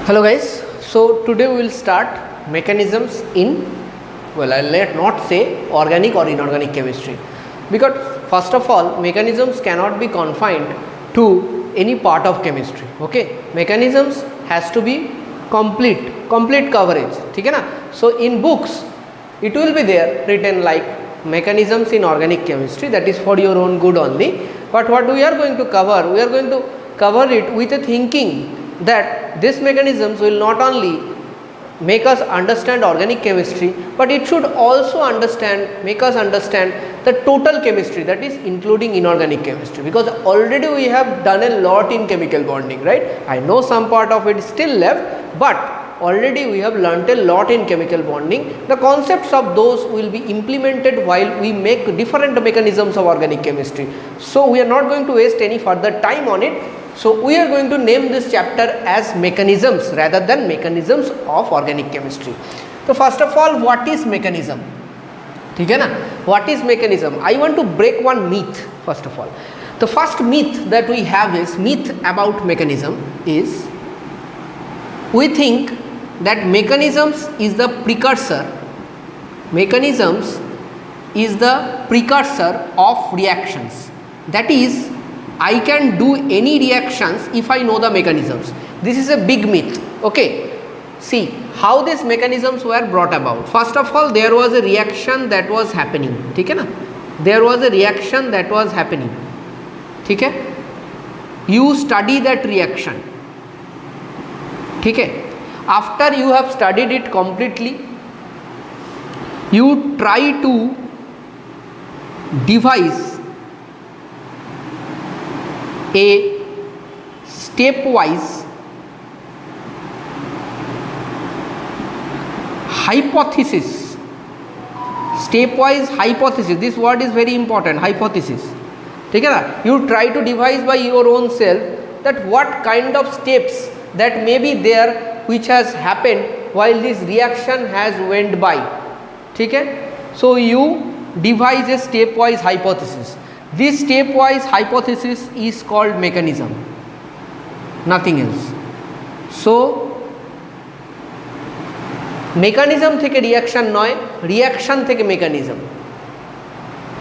Hello guys, so today we will start mechanisms in, well, I'll not say organic or inorganic chemistry, because first of all mechanisms cannot be confined to any part of chemistry. Okay, mechanisms has to be complete coverage, ठीक है ना. So in books it will be there written like mechanisms in organic chemistry, that is for your own good only, but what we are going to cover, we are going to cover it with a thinking that these mechanisms will not only make us understand organic chemistry, but it should also make us understand the total chemistry, that is including inorganic chemistry, because already we have done a lot in chemical bonding, right? I know some part of it is still left, but already we have learnt a lot in chemical bonding. The concepts of those will be implemented while we make different mechanisms of organic chemistry. So we are not going to waste any further time on it. So we are going to name this chapter as mechanisms rather than mechanisms of organic chemistry. So first of all, what is mechanism? ठीक है ना, what is mechanism? I want to break one myth first of all. The first myth that we have is myth about mechanism is we think that mechanisms is the precursor of reactions. That is, I can do any reactions if I know the mechanisms. This is a big myth. Okay, see how these mechanisms were brought about. First of all, there was a reaction that was happening, ठीक है ना, there was a reaction that was happening, ठीक है, you study that reaction, ठीक है. After you have studied it completely, you try to devise a stepwise hypothesis. Stepwise hypothesis, this word is very important, hypothesis, ठीक है ना. You try to devise by your own self that what kind of steps that may be there which has happened while this reaction has went by, ठीक है. So you devise a stepwise hypothesis. This stepwise hypothesis is called mechanism, nothing else. So mechanism থেকে reaction নয়, reaction থেকে mechanism.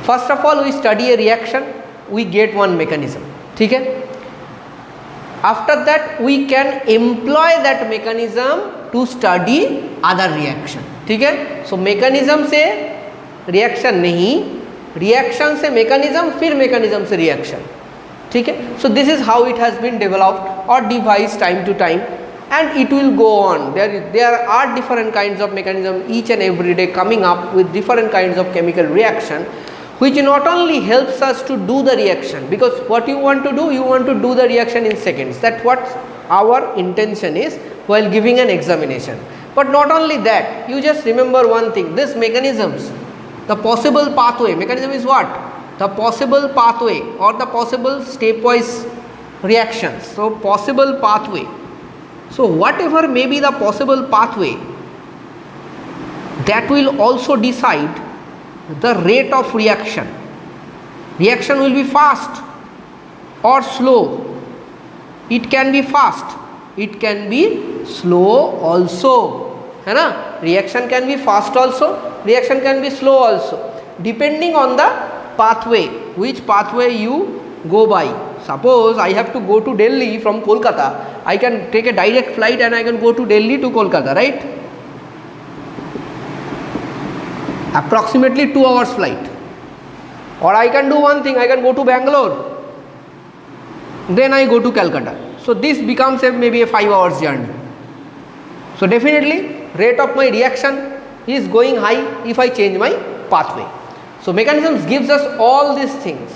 First of all, we study a reaction, we get one mechanism, ठीक है. After that we can employ that mechanism to study other reaction, ठीक है. So mechanism से reaction नहीं, reaction से mechanism, फिर mechanism से reaction, ठीक है. So this is how it has been developed or devised time to time, and it will go on. There are different kinds of mechanism each and every day coming up with different kinds of chemical reaction, which not only helps us to do the reaction, because what you want to do, you want to do the reaction in seconds. That's what our intention is while giving an examination. But not only that, you just remember one thing, this mechanisms, the possible pathway, mechanism is what? The possible pathway or the possible stepwise reactions. So possible pathway. So whatever may be the possible pathway, that will also decide the rate of reaction. Reaction will be fast or slow. It can be fast, it can be slow also, है ना. Reaction can be fast also, reaction can be slow also, depending on the pathway, which pathway you go by. Suppose I have to go to Delhi from Kolkata, I can take a direct flight and I can go to Delhi to Kolkata, right? Approximately 2 hours flight. Or I can do one thing, I can go to Bangalore, then I go to Calcutta. So this becomes maybe a 5 hours journey. So definitely rate of my reaction is going high if I change my pathway. So mechanisms gives us all these things,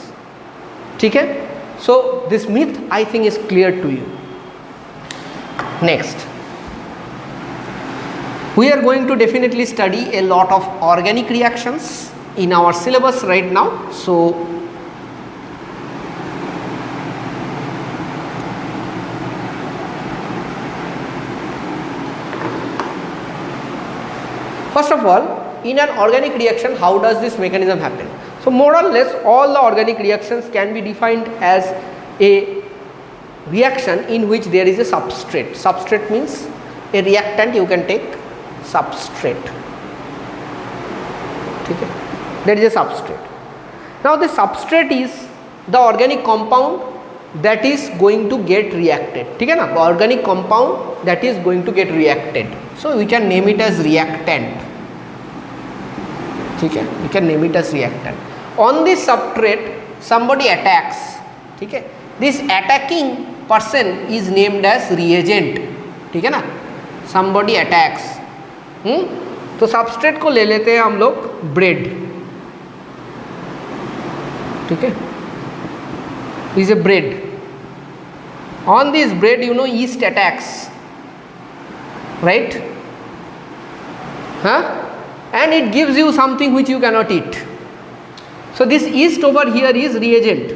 ठीक है. So this myth I think is clear to you. Next, we are going to definitely study a lot of organic reactions in our syllabus right now. So first of all, in an organic reaction, how does this mechanism happen? So more or less all the organic reactions can be defined as a reaction in which there is a substrate. Substrate means a reactant you can take substrate. Okay, that is a substrate. Now the substrate is the organic compound that is going to get reacted. ठीक है ना, organic compound that is going to get reacted. So we can name it as reactant. ठीक है, we can name it as reactant. On this substrate somebody attacks. ठीक है, this attacking person is named as reagent. ठीक है ना, somebody attacks. तो substrate को ले लेते हैं हम लोग bread. ठीक है, is a bread. On this bread, you know, yeast attacks, right? And it gives you something which you cannot eat. So this yeast over here is reagent,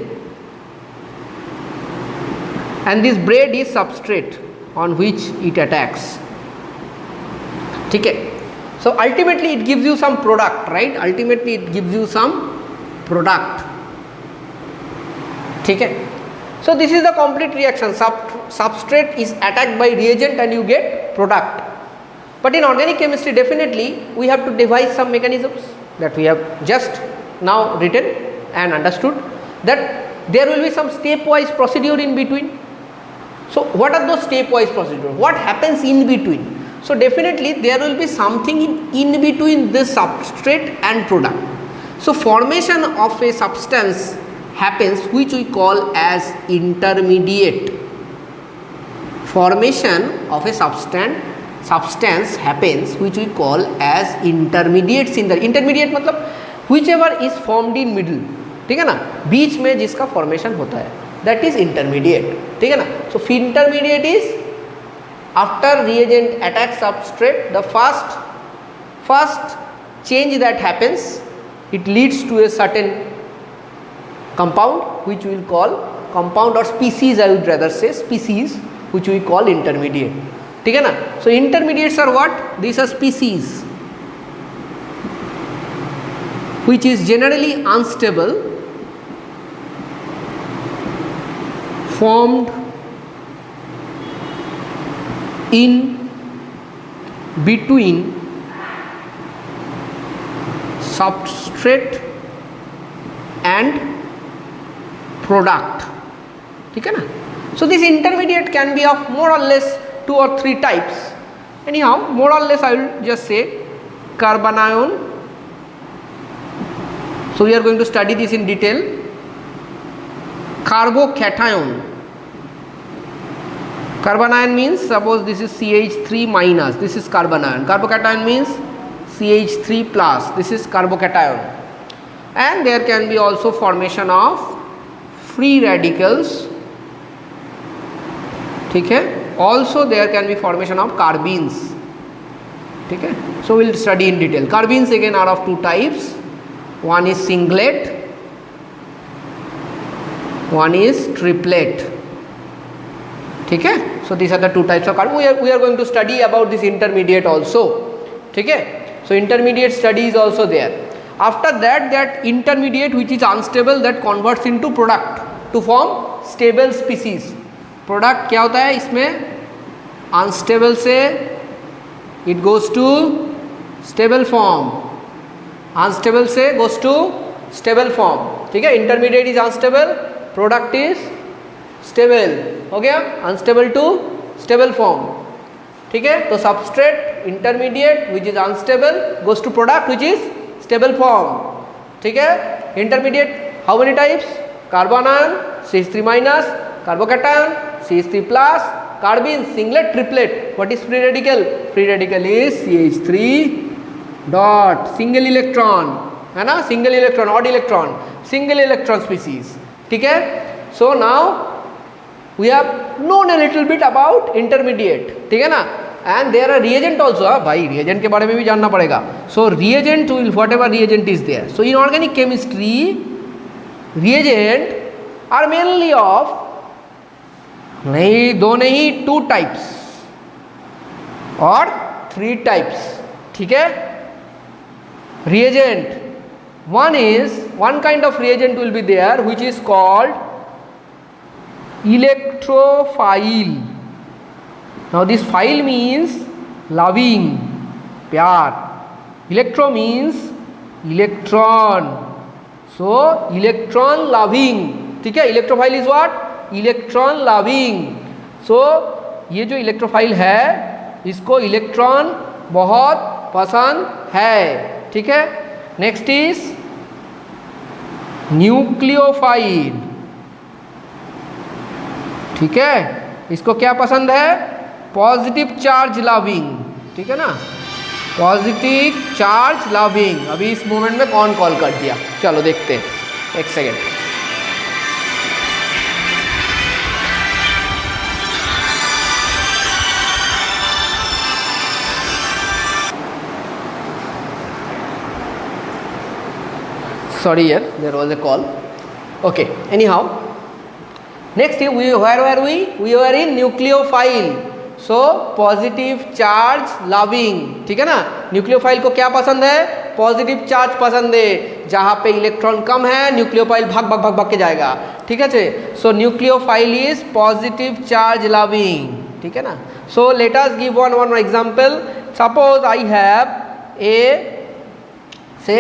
and this bread is substrate on which it attacks. Okay, so ultimately it gives you some product, right? Ultimately it gives you some product. Okay, so this is the complete reaction. Substrate is attacked by reagent and you get product. But in organic chemistry, definitely we have to devise some mechanisms that we have just now written and understood, that there will be some stepwise procedure in between. So what are those stepwise procedures? What happens in between? So definitely there will be something in between this substrate and product. So formation of a substance happens which we call as intermediate. Formation of a substance happens which we call as intermediates in the intermediate मतलब whichever is formed in middle. ठीक है ना, बीच में जिसका formation होता है, that is intermediate. ठीक है ना. So intermediate is after reagent attacks substrate, the first change that happens, it leads to a certain compound which we will call compound or species, I would rather say species, which we call intermediate. ठीक है ना. So intermediates are what? These are species which is generally unstable, formed in between substrate and product. ठीक है ना. So this intermediate can be of more or less 2 or 3 types. Anyhow, more or less I will just say carbanion. So we are going to study this in detail. Carbocation. Carbanion means, suppose this is CH3 minus, this is carbanion. Carbocation means CH3 plus, this is carbocation. And there can be also formation of free radicals. ठीक है. Also there can be formation of carbenes. ठीक है. So we will study in detail. Carbenes again are of 2 types. One is singlet, one is triplet. ठीक है. So these are the 2 types of carbon. We are going to study about this intermediate also. ठीक है. So intermediate study is also there. After that, that intermediate which is unstable, that converts into product to form stable species. Product क्या होता है इसमें, unstable से it goes to stable form, unstable से goes to stable form. ठीक है. Intermediate is unstable, product is stable. हो गया, अनस्टेबल टू स्टेबल फॉर्म. ठीक है. तो substrate intermediate which is unstable goes to product which is stable form. ठीक है. Intermediate how many types, carbanion, CH3 minus, carbocation, CH3 plus, carbene, singlet, triplet. What is free radical? Free radical is CH3 dot, single electron, है ना, single electron, odd electron, single electron species. ठीक है. So now we have known a little bit about intermediate. ठीक है ना. And there are reagent also. हाँ भाई, reagent के बारे में भी जानना पड़ेगा. So reagent will, whatever reagent is there. So in organic chemistry, reagent are mainly of नहीं 2 नहीं 2 types और 3 types. ठीक है. reagent, one kind of reagent will be there which is called electrophile. Now this phile means loving, प्यार. Electro means electron, so electron loving. ठीक है, electrophile is what? Electron loving. So ये जो electrophile है इसको electron बहुत पसंद है. ठीक है. Next is nucleophile. ठीक है, इसको क्या पसंद है? Positive charge loving. ठीक है ना, पॉजिटिव चार्ज लविंग. अभी इस मोमेंट में कौन कॉल कर दिया? चलो देखते हैं, एक second. Sorry, yeah, there was a call. Okay, anyhow, next where were we? We were in nucleophile. So positive charge loving. ठीक है ना, न्यूक्लियोफाइल को क्या पसंद है? पॉजिटिव चार्ज पसंद है. जहाँ पे इलेक्ट्रॉन कम है न्यूक्लियोफाइल भाग भाग भाग भाग के जाएगा. ठीक है. So nucleophile is positive charge loving. ठीक है ना. So let us give one example. Suppose I have a say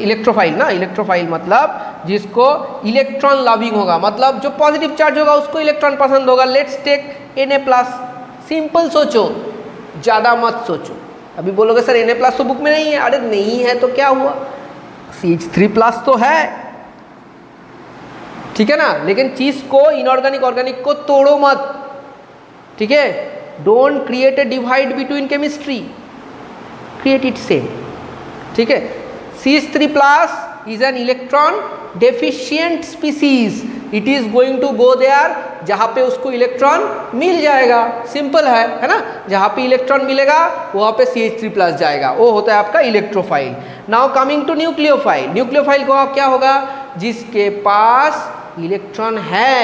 electrophile ना, इलेक्ट्रोफाइल मतलब जिसको इलेक्ट्रॉन लविंग होगा, मतलब जो पॉजिटिव चार्ज होगा उसको इलेक्ट्रॉन पसंद होगा. Let's take Na+. सिंपल सोचो, ज़्यादा मत सोचो. अभी बोलोगे सर Na+ तो बुक में नहीं है. अरे नहीं है तो क्या हुआ, CH3+ तो है. ठीक है ना, लेकिन चीज़ को इनऑर्गेनिक ऑर्गेनिक को तोड़ो मत. ठीक है, don't create a divide between chemistry, create it same. ठीक है. CH3+ is an electron deficient species. It is going to go there जहाँ पे उसको इलेक्ट्रॉन मिल जाएगा. सिंपल है ना. जहाँ पे इलेक्ट्रॉन मिलेगा वहाँ पे CH3+ जाएगा. वो होता है आपका electrophile. Now coming to nucleophile. Nucleophile को आप क्या होगा? जिसके पास इलेक्ट्रॉन है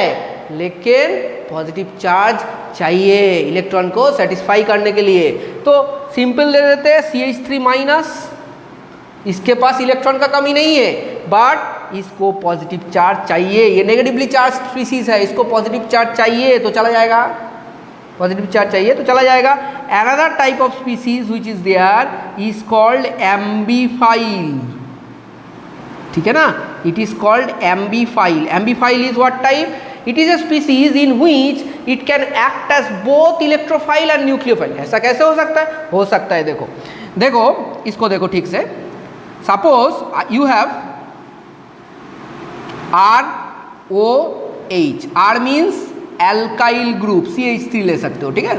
लेकिन पॉजिटिव चार्ज चाहिए इलेक्ट्रॉन को सेटिस्फाई करने के लिए. तो सिंपल दे देते हैं CH3-. इसके पास इलेक्ट्रॉन का कमी नहीं है बट इसको पॉजिटिव चार्ज चाहिए. ये नेगेटिवली चार्ज स्पीसीज है, इसको पॉजिटिव चार्ज चाहिए तो चला जाएगा. पॉजिटिव चार्ज चाहिए तो चला जाएगा. Another type of species which is there is called ambiphile. ठीक है ना, it is called ambiphile. Ambiphile is what type? It is a species in which it can act as both electrophile and nucleophile. ऐसा कैसे हो सकता है? हो सकता है. देखो इसको देखो ठीक से. Suppose you have ROH. R means alkyl group, CH3 ले सकते हो. ठीक है.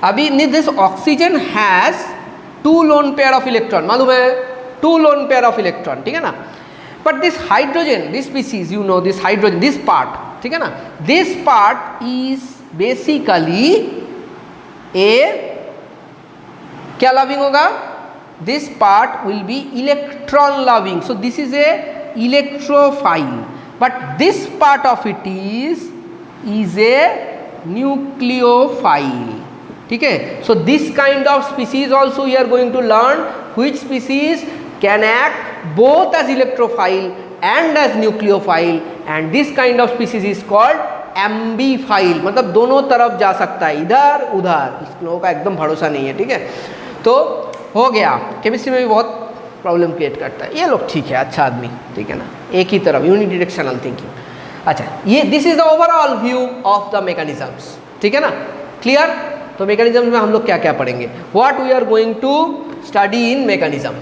अभी this oxygen has 2 lone pair of electron. मालूम है 2 lone pair of electron. ठीक है ना. But this hydrogen, this species, you know this hydrogen, this part. ठीक है ना. This part is basically a क्या लविंग होगा? This part will be electron loving. So this is a electrophile. But this part of it is a nucleophile. ठीक है. So this kind of species also we are going to learn which species can act both as electrophile and as nucleophile, and this kind of species is called एम्बीफाइल. मतलब दोनों तरफ जा सकता है, इधर उधर. इस लोगों का एकदम भरोसा नहीं है. ठीक है. तो हो गया. केमिस्ट्री में भी बहुत प्रॉब्लम क्रिएट करता है. ये लोग ठीक है, अच्छा आदमी. ठीक है ना, एक ही तरफ यूनिडिरेक्शनल थिंकिंग. अच्छा, ये this is the overall view of the mechanisms. ठीक है ना, क्लियर. तो मैकेनिज्म में हम लोग क्या क्या पढ़ेंगे? What we are going to study in mechanism.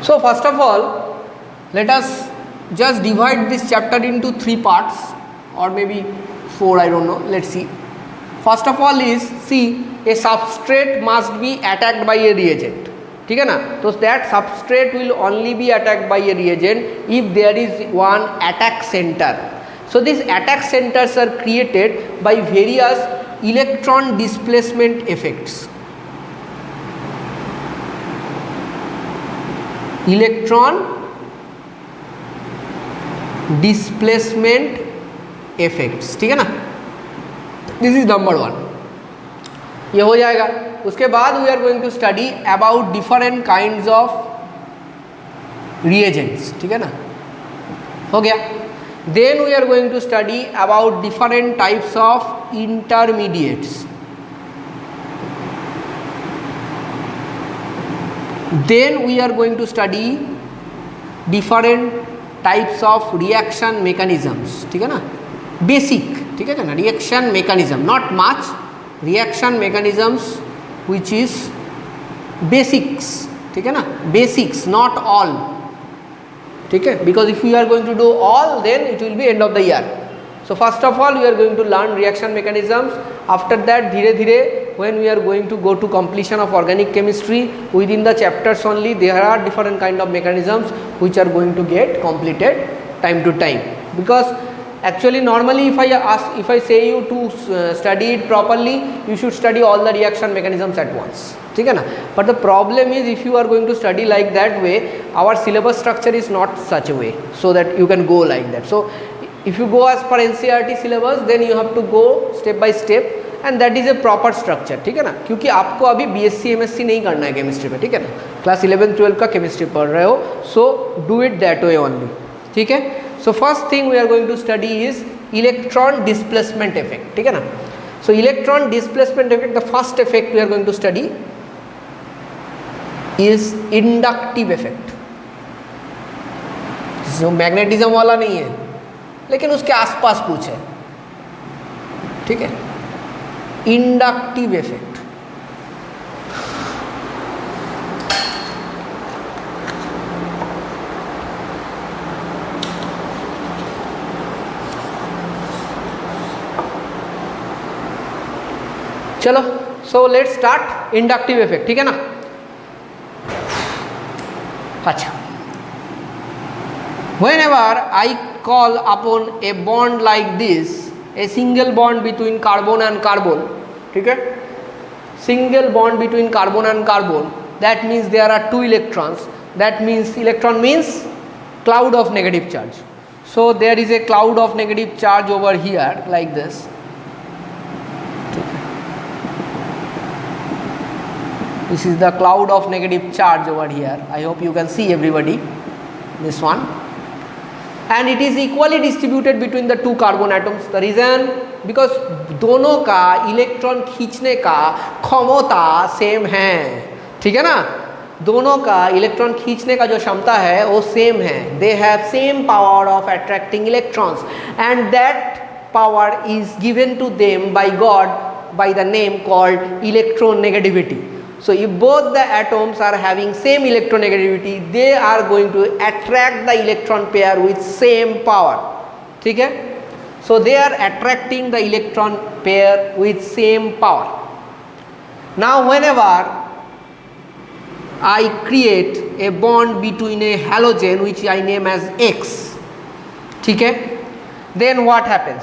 So first of all, let us just divide this chapter into 3 parts or maybe 4, I don't know. Let's see. First of all is, see, a substrate must be attacked by a reagent. ठीक है ना. तो that substrate will only be attacked by a reagent if there is one attack center. So these attack centers are created by various electron displacement effects, electron displacement effects, ठीक है ना, this is number 1, ये हो जाएगा। उसके बाद we are going to study about different kinds of reagents, ठीक है ना, हो गया। Then we are going to study about different types of intermediates, then we are going to study different types of reaction mechanisms, ठीक है ना, basic, ठीक है ना, reaction mechanism, not much, reaction mechanisms which is basics, ठीक है ना, basics not all, ठीक है, because if you are going to do all then it will be end of the year. So first of all we are going to learn reaction mechanisms, after that धीरे धीरे when we are going to go to completion of organic chemistry, within the chapters only there are different kind of mechanisms which are going to get completed time to time, because actually normally if I say you to study it properly, you should study all the reaction mechanisms at once, ठीक है ना, but the problem is if you are going to study like that way, our syllabus structure is not such a way so that you can go like that. So if you go as per NCERT syllabus, then you have to go step by step and that is a proper structure, ठीक है ना, क्योंकि आपको अभी BSc MSc नहीं करना है chemistry में, ठीक है ना, क्लास 11-12 का केमिस्ट्री पढ़ रहे हो, so do it that way only, ठीक है। So first thing we are going to study is electron displacement effect, ठीक है ना। So electron displacement effect, the first effect we are going to study is inductive effect, जो magnetism वाला नहीं है लेकिन उसके आसपास कुछ है, ठीक है, इंडक्टिव इफेक्ट। चलो, so let's start inductive effect, ठीक है ना। अच्छा, whenever I call upon a bond like this, a single bond between carbon and carbon, ठीक है, single bond between carbon and carbon, that means there are two electrons, that means electron means cloud of negative charge, so there is a cloud of negative charge over here like this, this is the cloud of negative charge over here, I hope you can see everybody, this one, and it is equally distributed between the two carbon atoms. The reason, because दोनों का electron खींचने का क्षमता same है, ठीक है ना, दोनों का इलेक्ट्रॉन खींचने का जो क्षमता है वो सेम है, they have same power of attracting electrons and that power is given to them by God by the name called electronegativity. So if both the atoms are having same electronegativity, they are going to attract the electron pair with same power, ठीक है, so they are attracting the electron pair with same power. Now whenever I create a bond between a halogen which I name as X, ठीक है, then what happens?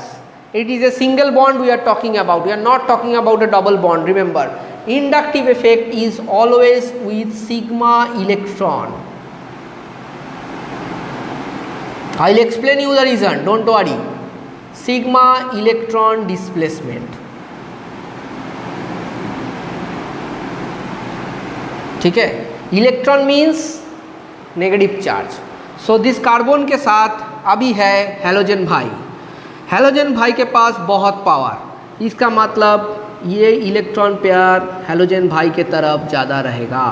It is a single bond we are talking about, we are not talking about a double bond. Remember, inductive effect is always with sigma electron. I will explain you the reason, don't worry. Sigma electron displacement, ठीक है, electron means negative charge. So this carbon के साथ अभी है halogen भाई. Halogen भाई के पास बहुत पावर, इसका मतलब ये इलेक्ट्रॉन पेयर हेलोजन भाई के तरफ ज़्यादा रहेगा,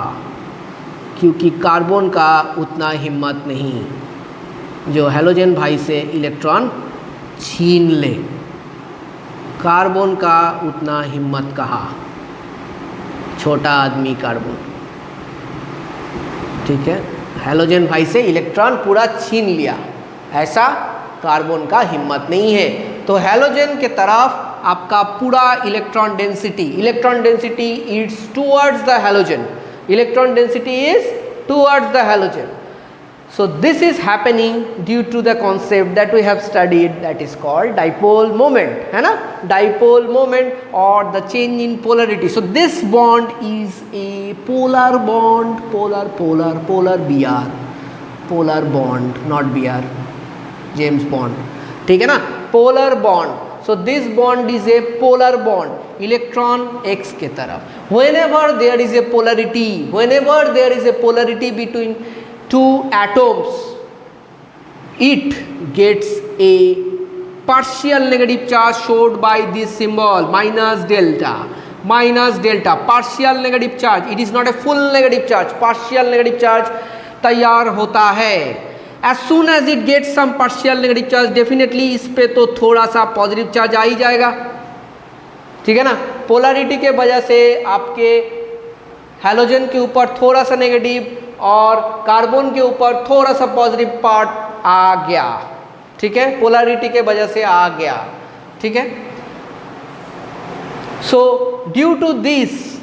क्योंकि कार्बन का उतना हिम्मत नहीं जो हेलोजन भाई से इलेक्ट्रॉन छीन ले. कार्बन का उतना हिम्मत कहाँ, छोटा आदमी कार्बन, ठीक है, हेलोजन भाई से इलेक्ट्रॉन पूरा छीन लिया, ऐसा कार्बन का हिम्मत नहीं है. तो हेलोजन के तरफ आपका पूरा electron density it's towards the halogen, electron density is towards the halogen. So this is happening due to the concept that we have studied, that is called dipole moment, है ना, dipole moment or the change in polarity. So this bond is a polar bond, polar Br, polar bond, not Br, James Bond, ठीक है ना, polar bond. So this bond is a polar bond, electron x के तरफ. Whenever there is a polarity between two atoms, it gets a partial negative charge showed by this symbol minus delta, partial negative charge. It is not a full negative charge, partial negative charge तैयार होता है. As soon as it gets some partial negative charge, definitely इस पे तो थोड़ा सा positive charge आ ही जाएगा, ठीक है ना. पोलैरिटी के वजह से आपके हैलोजन के ऊपर थोड़ा सा नेगेटिव और कार्बन के ऊपर थोड़ा सा पॉजिटिव पार्ट आ गया, ठीक है, पोलैरिटी के वजह से आ गया, ठीक है. So due to this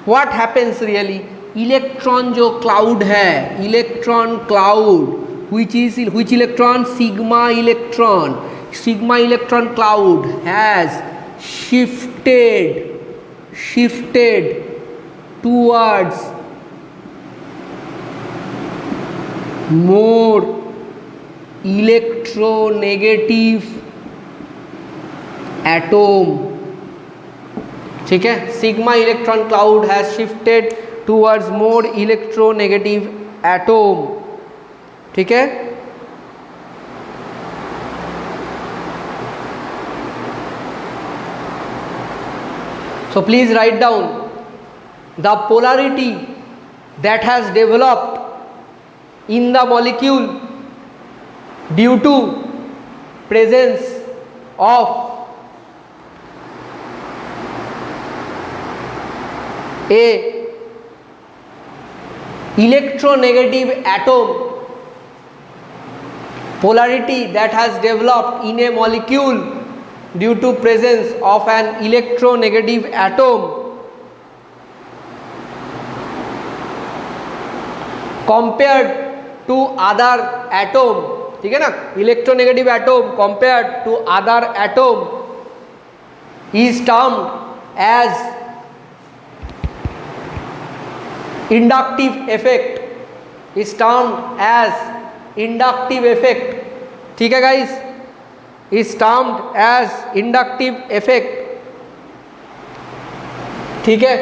what happens really, electron जो क्लाउड है, electron cloud which electron, sigma electron cloud has shifted towards more electronegative atom, ठीक है. Sigma electron cloud has shifted towards more electronegative atom, ठीक है. So please write down the polarity that has developed in the molecule due to presence of a electronegative atom, polarity that has developed in a molecule due to presence of an electronegative atom compared to other atom, ठीक है ना, electronegative atom compared to other atom is termed as inductive effect, ठीक है guys, is termed as inductive effect, ठीक है.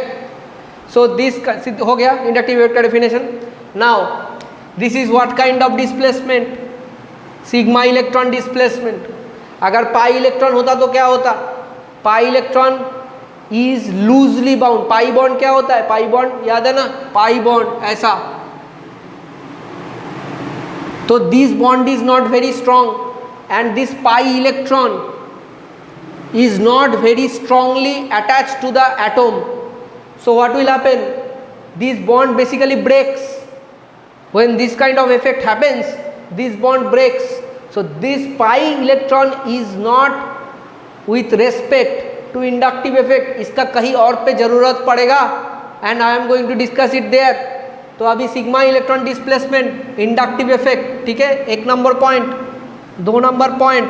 So this हो गया inductive effect का definition. Now this is what kind of displacement, sigma electron displacement. अगर pi electron होता तो क्या होता, pi electron is loosely bound. Pi bond क्या होता है, पाई बॉन्ड याद है ना, पाई बॉन्ड ऐसा. तो this bond is not very strong and this pi electron is not very strongly attached to the atom. So what will happen, this bond basically breaks. When this kind of effect happens, this bond breaks. So this pi electron is not with respect to inductive effect, इसका कहीं और पे जरूरत पड़ेगा and I am going to discuss it there. तो अभी sigma electron displacement, inductive effect, ठीक है, एक number point. 2 number point,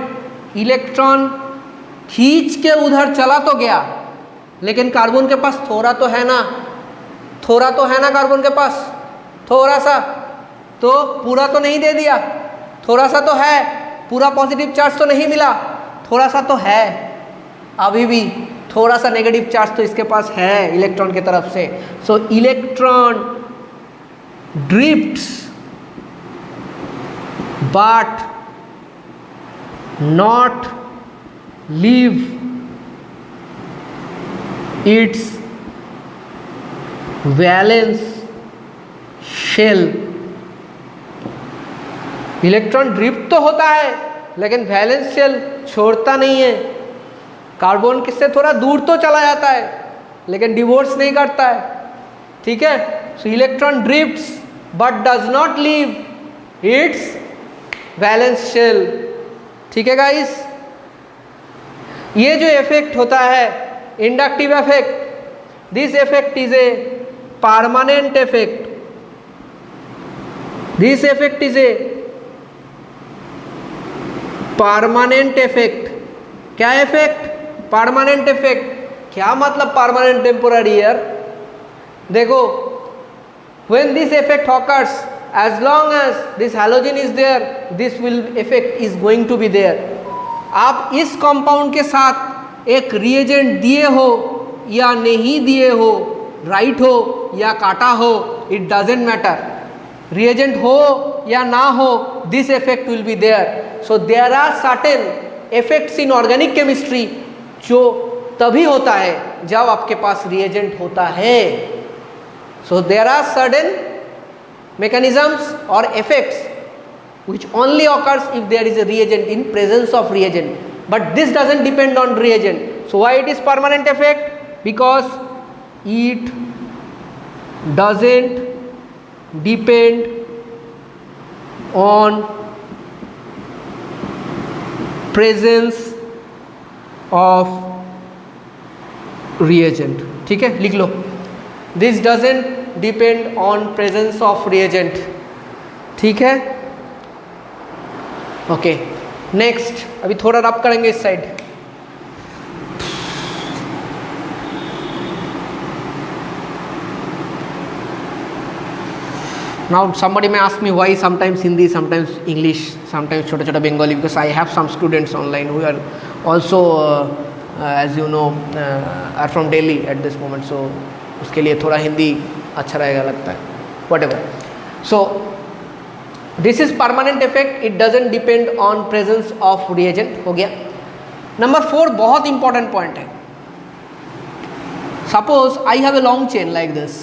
electron खींच के उधर चला तो गया लेकिन कार्बन के पास थोड़ा तो है ना, कार्बन के पास थोड़ा सा, तो पूरा तो नहीं दे दिया, थोड़ा सा तो है, पूरा पॉजिटिव चार्ज तो नहीं मिला, थोड़ा सा तो है, अभी भी थोड़ा सा नेगेटिव चार्ज तो इसके पास है इलेक्ट्रॉन की तरफ से. So electron drifts but not leave its valence shell. Electron drift तो होता है लेकिन वैलेंस शेल छोड़ता नहीं है. कार्बन किससे थोड़ा दूर तो चला जाता है लेकिन डिवोर्स नहीं करता है, ठीक है. So electron drifts but does not leave its valence shell, ठीक है गाइस. ये जो इफेक्ट होता है inductive effect, this effect is a permanent effect, this effect is a permanent effect. क्या इफेक्ट? Permanent effect. क्या मतलब परमानेंट टेम्पोररी यार? देखो, when this effect occurs, as long as this halogen is there, this will effect is going to be there. आप इस compound के साथ एक रिएजेंट दिए हो या नहीं दिए हो, राइट हो या काटा हो, इट डजेंट मैटर. रिएजेंट हो या ना हो, this effect will be there. So there are certain effects in organic chemistry जो तभी होता है जब आपके पास रिएजेंट होता है. So there are certain mechanisms or effects which only occurs if there is a reagent, in presence of reagent, but this doesn't depend on reagent. So why it is permanent effect? Because it doesn't depend on presence of reagent. ठीक है, लिख लो. This doesn't depend on presence of reagent. ठीक है, okay. Next, अभी थोड़ा रब करेंगे इस side. Now somebody may ask me why sometimes Hindi, sometimes English, sometimes छोटा छोटा Bengali, because I have some students online who are also as you know are from Delhi at this moment, so उसके लिए थोड़ा हिंदी अच्छा रहेगा लगता है. whatever. So this is permanent effect. It doesn't depend on presence of reagent. हो गया. Number 4 बहुत इंपॉर्टेंट पॉइंट है. Suppose I have a long chain like this.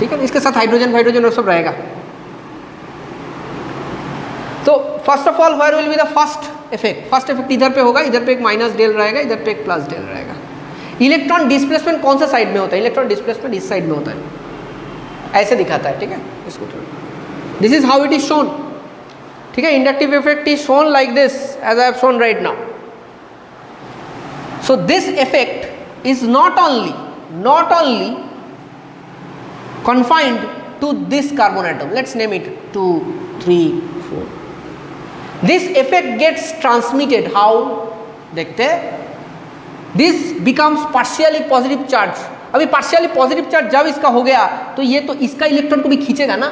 ठीक है, इसके साथ हाइड्रोजन हाइड्रोजन और सब रहेगा. तो first of all where will be the first effect? First effect इधर पे होगा, इधर पे एक माइनस डेल रहेगा, इधर पे एक प्लस डेल रहेगा. इलेक्ट्रॉन डिस्प्लेसमेंट कौन सा साइड में होता है? इलेक्ट्रॉन डिस्प्लेसमेंट इस साइड में होता है, ऐसे दिखाता है. ठीक है, इसको थोड़ा, this is how it is shown. ठीक है, inductive effect is shown like this as I have shown right now. So this effect is not only confined to this carbon atom. Let's name it 2, 3, 4. This effect gets transmitted. How? देखते हैं. This becomes partially positive charge. अभी partially positive charge जब इसका हो गया तो ये तो इसका इलेक्ट्रॉन को भी खींचेगा ना.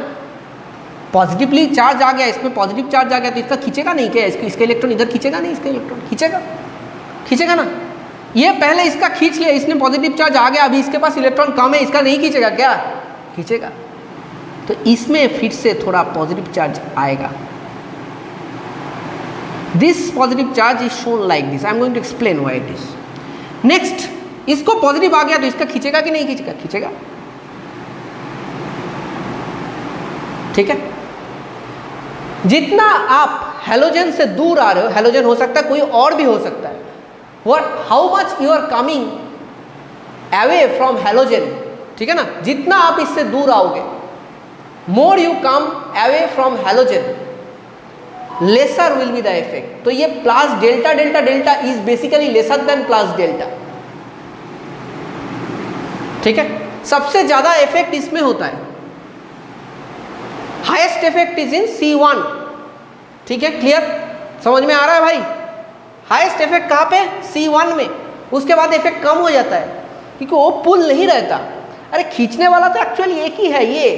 पॉजिटिवली चार्ज आ गया, इसमें पॉजिटिव चार्ज आ गया तो इसका खींचेगा नहीं क्या? इसका इलेक्ट्रॉन इधर खींचेगा नहीं, इसका इलेक्ट्रॉन खींचेगा ना. ये पहले इसका खींच लिया, इसने पॉजिटिव चार्ज आ गया, अभी इसके पास इलेक्ट्रॉन कम है, इसका नहीं खींचेगा क्या? खींचेगा. तो इसमें फिर से थोड़ा पॉजिटिव चार्ज आएगा. This positive charge is shown like this. I am going to explain why it is. Next, इसको पॉजिटिव आ गया तो इसका खींचेगा कि नहीं खींचेगा? खींचेगा. ठीक है, जितना आप हेलोजन से दूर आ रहे हो, हेलोजन हो सकता है कोई और भी हो सकता है, how much you are coming away from halogen. ठीक है ना, जितना आप इससे दूर आओगे, more you come away from halogen, lesser will be the effect. तो ये plus delta delta delta is basically lesser than plus delta. ठीक है, सबसे ज्यादा इफेक्ट इसमें होता है. Highest effect is in C1. ठीक है, क्लियर, समझ में आ रहा है भाई? हाईएस्ट इफेक्ट कहाँ पे? C1 में. उसके बाद इफेक्ट कम हो जाता है क्योंकि वो पुल नहीं रहता. अरे खींचने वाला तो एक्चुअली एक ही है, ये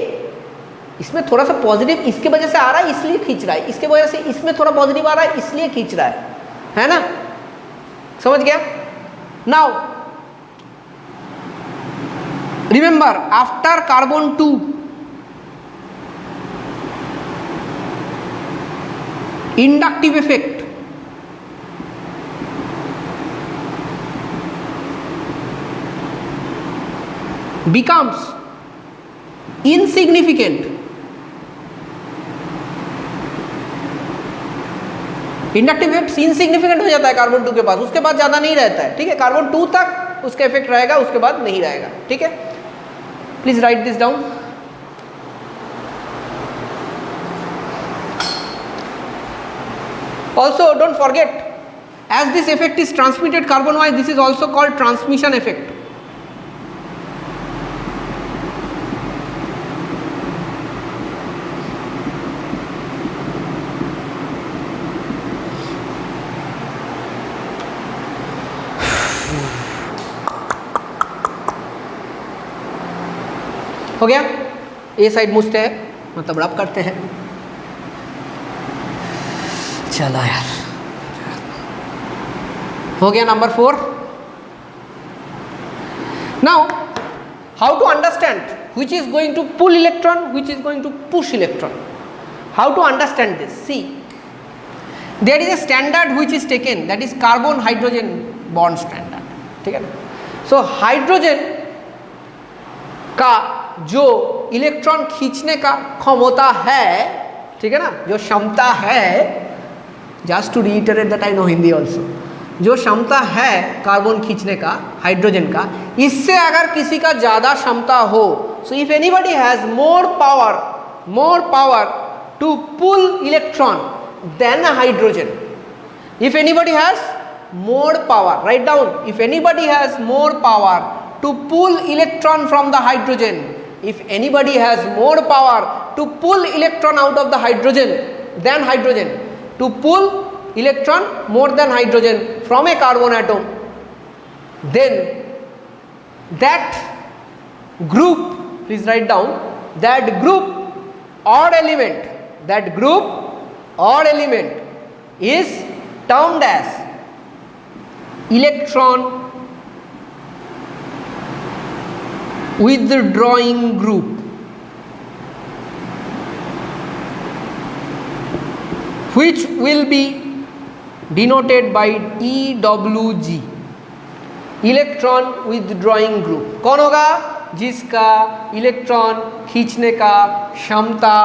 इसमें थोड़ा सा पॉजिटिव इसके वजह से आ रहा है इसलिए खींच रहा है, इसके वजह से इसमें थोड़ा पॉजिटिव आ रहा है इसलिए खींच रहा है ना. समझ गया? Now remember, after carbon 2 inductive effect becomes insignificant. Inductive effect insignificant हो जाता है कार्बन 2 के पास, उसके बाद ज़्यादा नहीं रहता है. ठीक है, कार्बन 2 तक उसका इफेक्ट रहेगा, उसके बाद नहीं रहेगा. ठीक है, please write this down. Also don't forget, as this effect is transmitted carbon wise, this is also called transmission effect. हो गया, ए साइड मुझते हैं मतलब रब करते हैं। चलो यार, हो गया number 4। Now how to understand which is going to pull electron, which is going to push electron. How to understand this? See, there is a standard which is taken, that is carbon hydrogen bond standard, ठीक है ना। So hydrogen का जो electron खींचने का क्षमता है, ठीक है ना, जो क्षमता है, just to reiterate that I know Hindi also, जो क्षमता है कार्बन खींचने का हाइड्रोजन का, इससे अगर किसी का ज़्यादा क्षमता हो, so if anybody has more power to pull electron than hydrogen, if anybody has more power, right down, if anybody has more power to pull electron from the hydrogen, if anybody has more power to pull electron out of the hydrogen than hydrogen, to pull electron more than hydrogen from a carbon atom, then that group, please write down, that group or element is termed as electron withdrawing group, which will be denoted by EWG, electron withdrawing group. कौन होगा? जिसका electron खींचने का क्षमता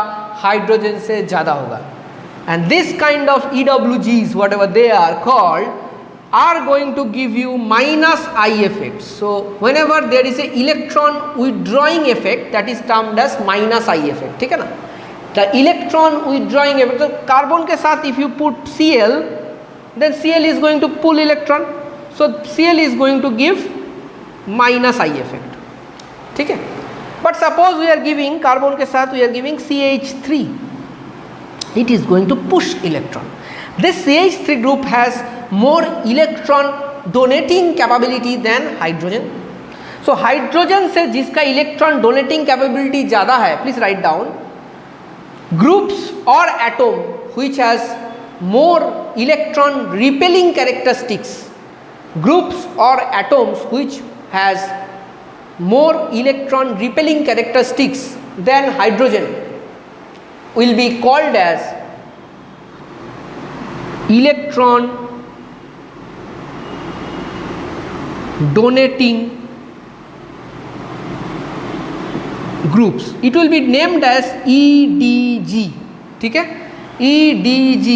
hydrogen से ज़्यादा होगा। And this kind of EWGs, whatever they are called, are going to give you minus I effect. So whenever there is a electron withdrawing effect, that is termed as minus I effect, ठीक है ना। The electron withdrawing effect, तो carbon के साथ if you put Cl, then Cl is going to pull electron, so Cl is going to give minus I effect, ठीक है। But suppose we are giving carbon के साथ we are giving CH3, it is going to push electron. This CH3 group has more electron donating capability than hydrogen. So hydrogen से जिसका electron donating capability ज़्यादा है, please write down, groups और atom which has more electron repelling characteristics, groups or atoms which has more electron repelling characteristics than hydrogen will be called as electron donating groups. It will be named as EDG, ठीक है, EDG,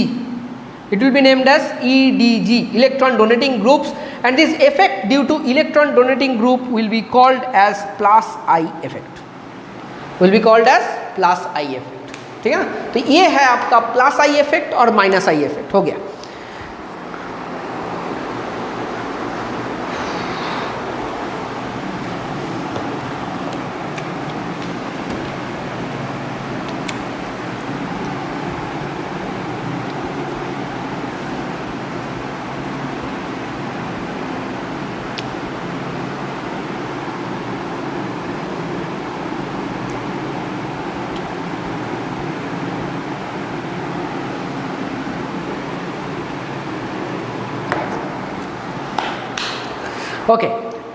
it will be named as EDG, electron donating groups, and this effect due to electron donating group will be called as plus I effect, will be called as plus I effect, ठीक है ना। तो ये है आपका plus I effect और minus I effect, हो गया। Okay,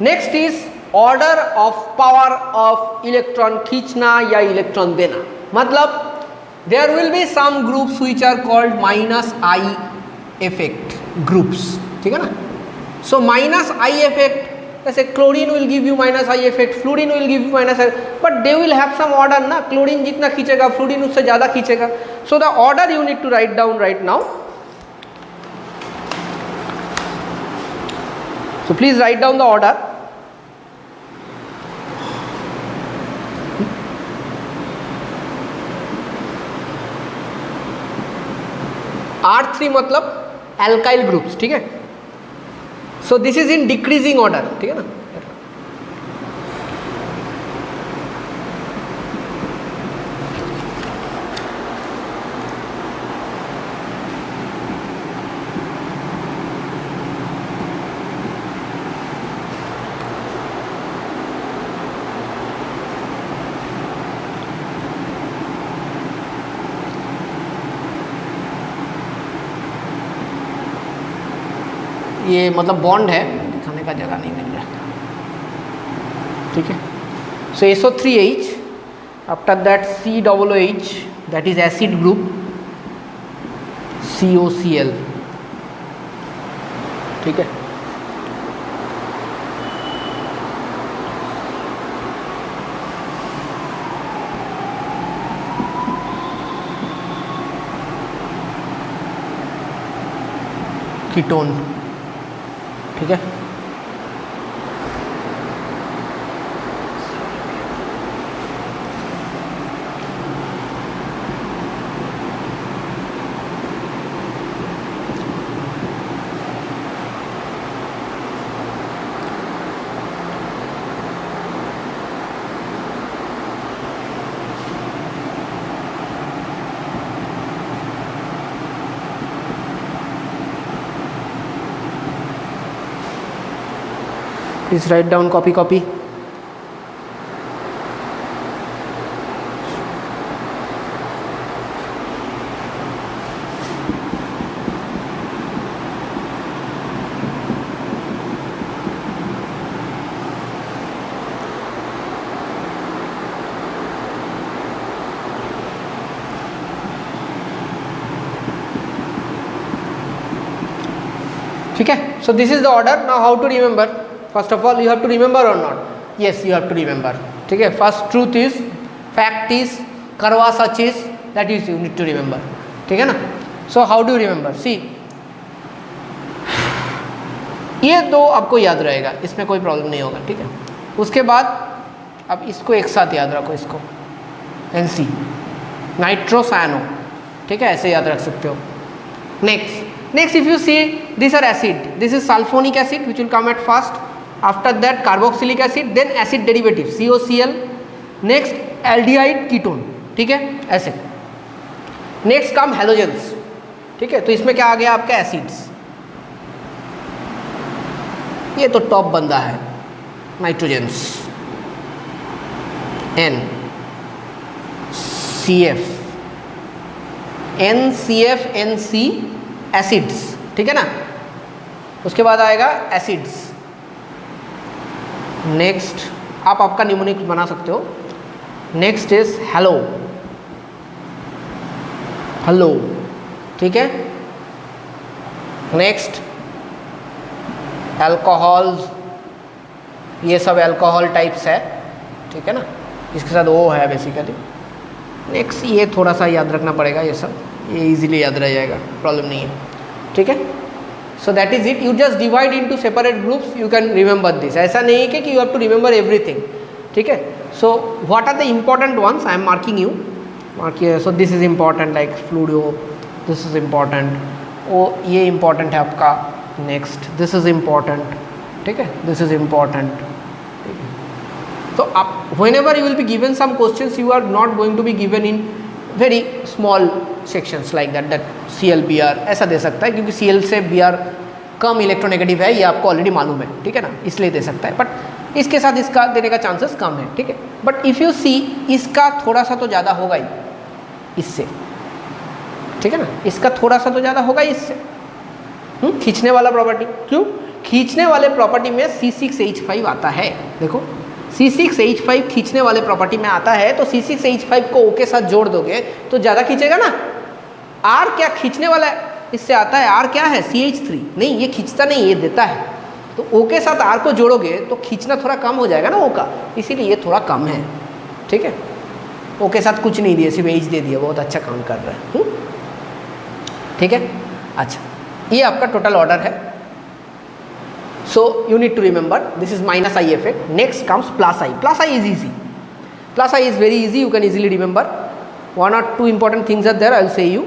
next is order of power of electron खींचना या इलेक्ट्रॉन देना। मतलब there will be some groups which are called minus I effect groups, ठीक है ना। सो माइनस आई इफेक्ट, जैसे chlorine will give you minus I effect, fluorine will give you minus I, but they will have some order ना, chlorine जितना खींचेगा fluorine उससे ज़्यादा खींचेगा। So the order you need to write down right now. So please write down the order. R3 मतलब alkyl groups, ठीक है। So this is in decreasing order, ठीक है ना। ये मतलब बॉन्ड है, दिखाने का जगह नहीं मिल रहा, ठीक है। सो SO3H, after that COOH, that is acid group, COCl, ठीक है। कीटोन, ठीक है। Please write down, copy. ठीक है। So this is the order. Now how to remember? First of all, you have to remember or not? Yes, you have to remember. ठीक है। First truth is, fact is, करवा सच is, that is you need to remember. ठीक है ना। So how do you remember? See, ये दो आपको याद रहेगा, इसमें कोई प्रॉब्लम नहीं होगा, ठीक है। उसके बाद अब इसको एक साथ याद रखो, इसको NC, नाइट्रोसायनो, ठीक है, ऐसे याद रख सकते हो। Next if you see, these are acid, this is sulfonic acid which will come at first, after that carboxylic acid, then acid derivative COCl, next aldehyde ketone, ठीक है, ऐसे। नेक्स्ट कम हेलोजेंस, ठीक है। तो इसमें क्या आ गया आपका एसिड्स, ये तो टॉप बंदा है, नाइट्रोजेंस, NCF, NC एसिड्स, ठीक है ना। उसके बाद आएगा एसिड्स। नेक्स्ट आप आपका निमोनिक बना सकते हो। नेक्स्ट इज हेलो, ठीक है। नेक्स्ट अल्कोहल्स, ये सब अल्कोहल टाइप्स है, ठीक है ना, इसके साथ O है बेसिकली। नेक्स्ट ये थोड़ा सा याद रखना पड़ेगा, ये सब ये इजीली याद रह जाएगा, प्रॉब्लम नहीं है, ठीक है। So that is it, you just divide into separate groups, you can remember this. ऐसा नहीं है कि you have to remember everything, ठीक है। So what are the important ones, I am marking you, marking. So this is important, like fluoro, this is important, oh ये important है आपका। Next this is important, ठीक है, this is important, ठीक है। तो आप whenever you will be given some questions, you are not going to be given in very small sections like that Cl Br ऐसा दे सकता है, क्योंकि Cl से Br कम इलेक्ट्रोनेगेटिव है, ये आपको ऑलरेडी मालूम है, ठीक है ना, इसलिए दे सकता है। बट इसके साथ इसका देने का चांसेस कम है, ठीक है। बट इफ़ यू सी, इसका थोड़ा सा तो ज़्यादा होगा ही इससे, ठीक है ना, इसका थोड़ा सा तो ज़्यादा होगा ही इससे। खींचने वाला प्रॉपर्टी, क्यों खींचने वाले प्रॉपर्टी में C6H5 आता है, देखो C6H5 खींचने वाले प्रॉपर्टी में आता है, तो C6H5 को O के साथ जोड़ दोगे तो ज़्यादा खींचेगा ना। R क्या खींचने वाला है, इससे आता है, R क्या है CH3, नहीं ये खींचता नहीं, ये देता है। तो O के साथ R को जोड़ोगे तो खींचना थोड़ा कम हो जाएगा ना O का, इसीलिए ये थोड़ा कम है, ठीक है। O के साथ कुछ नहीं दिया, सिर्फ H दे दिया, बहुत अच्छा काम कर रहा है, ठीक है। अच्छा, ये आपका टोटल ऑर्डर है। So you need to remember this is minus I effect. Next comes plus I. Plus I is easy. Plus I is very easy. You can easily remember. One or two important things are there. I will say you.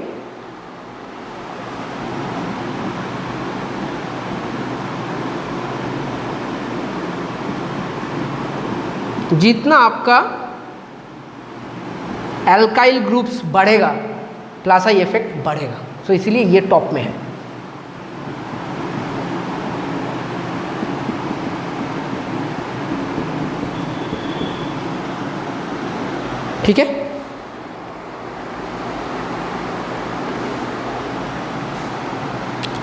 जितना आपका alkyl groups बढ़ेगा, plus I effect बढ़ेगा। सो इसलिए ये top में है, ठीक है।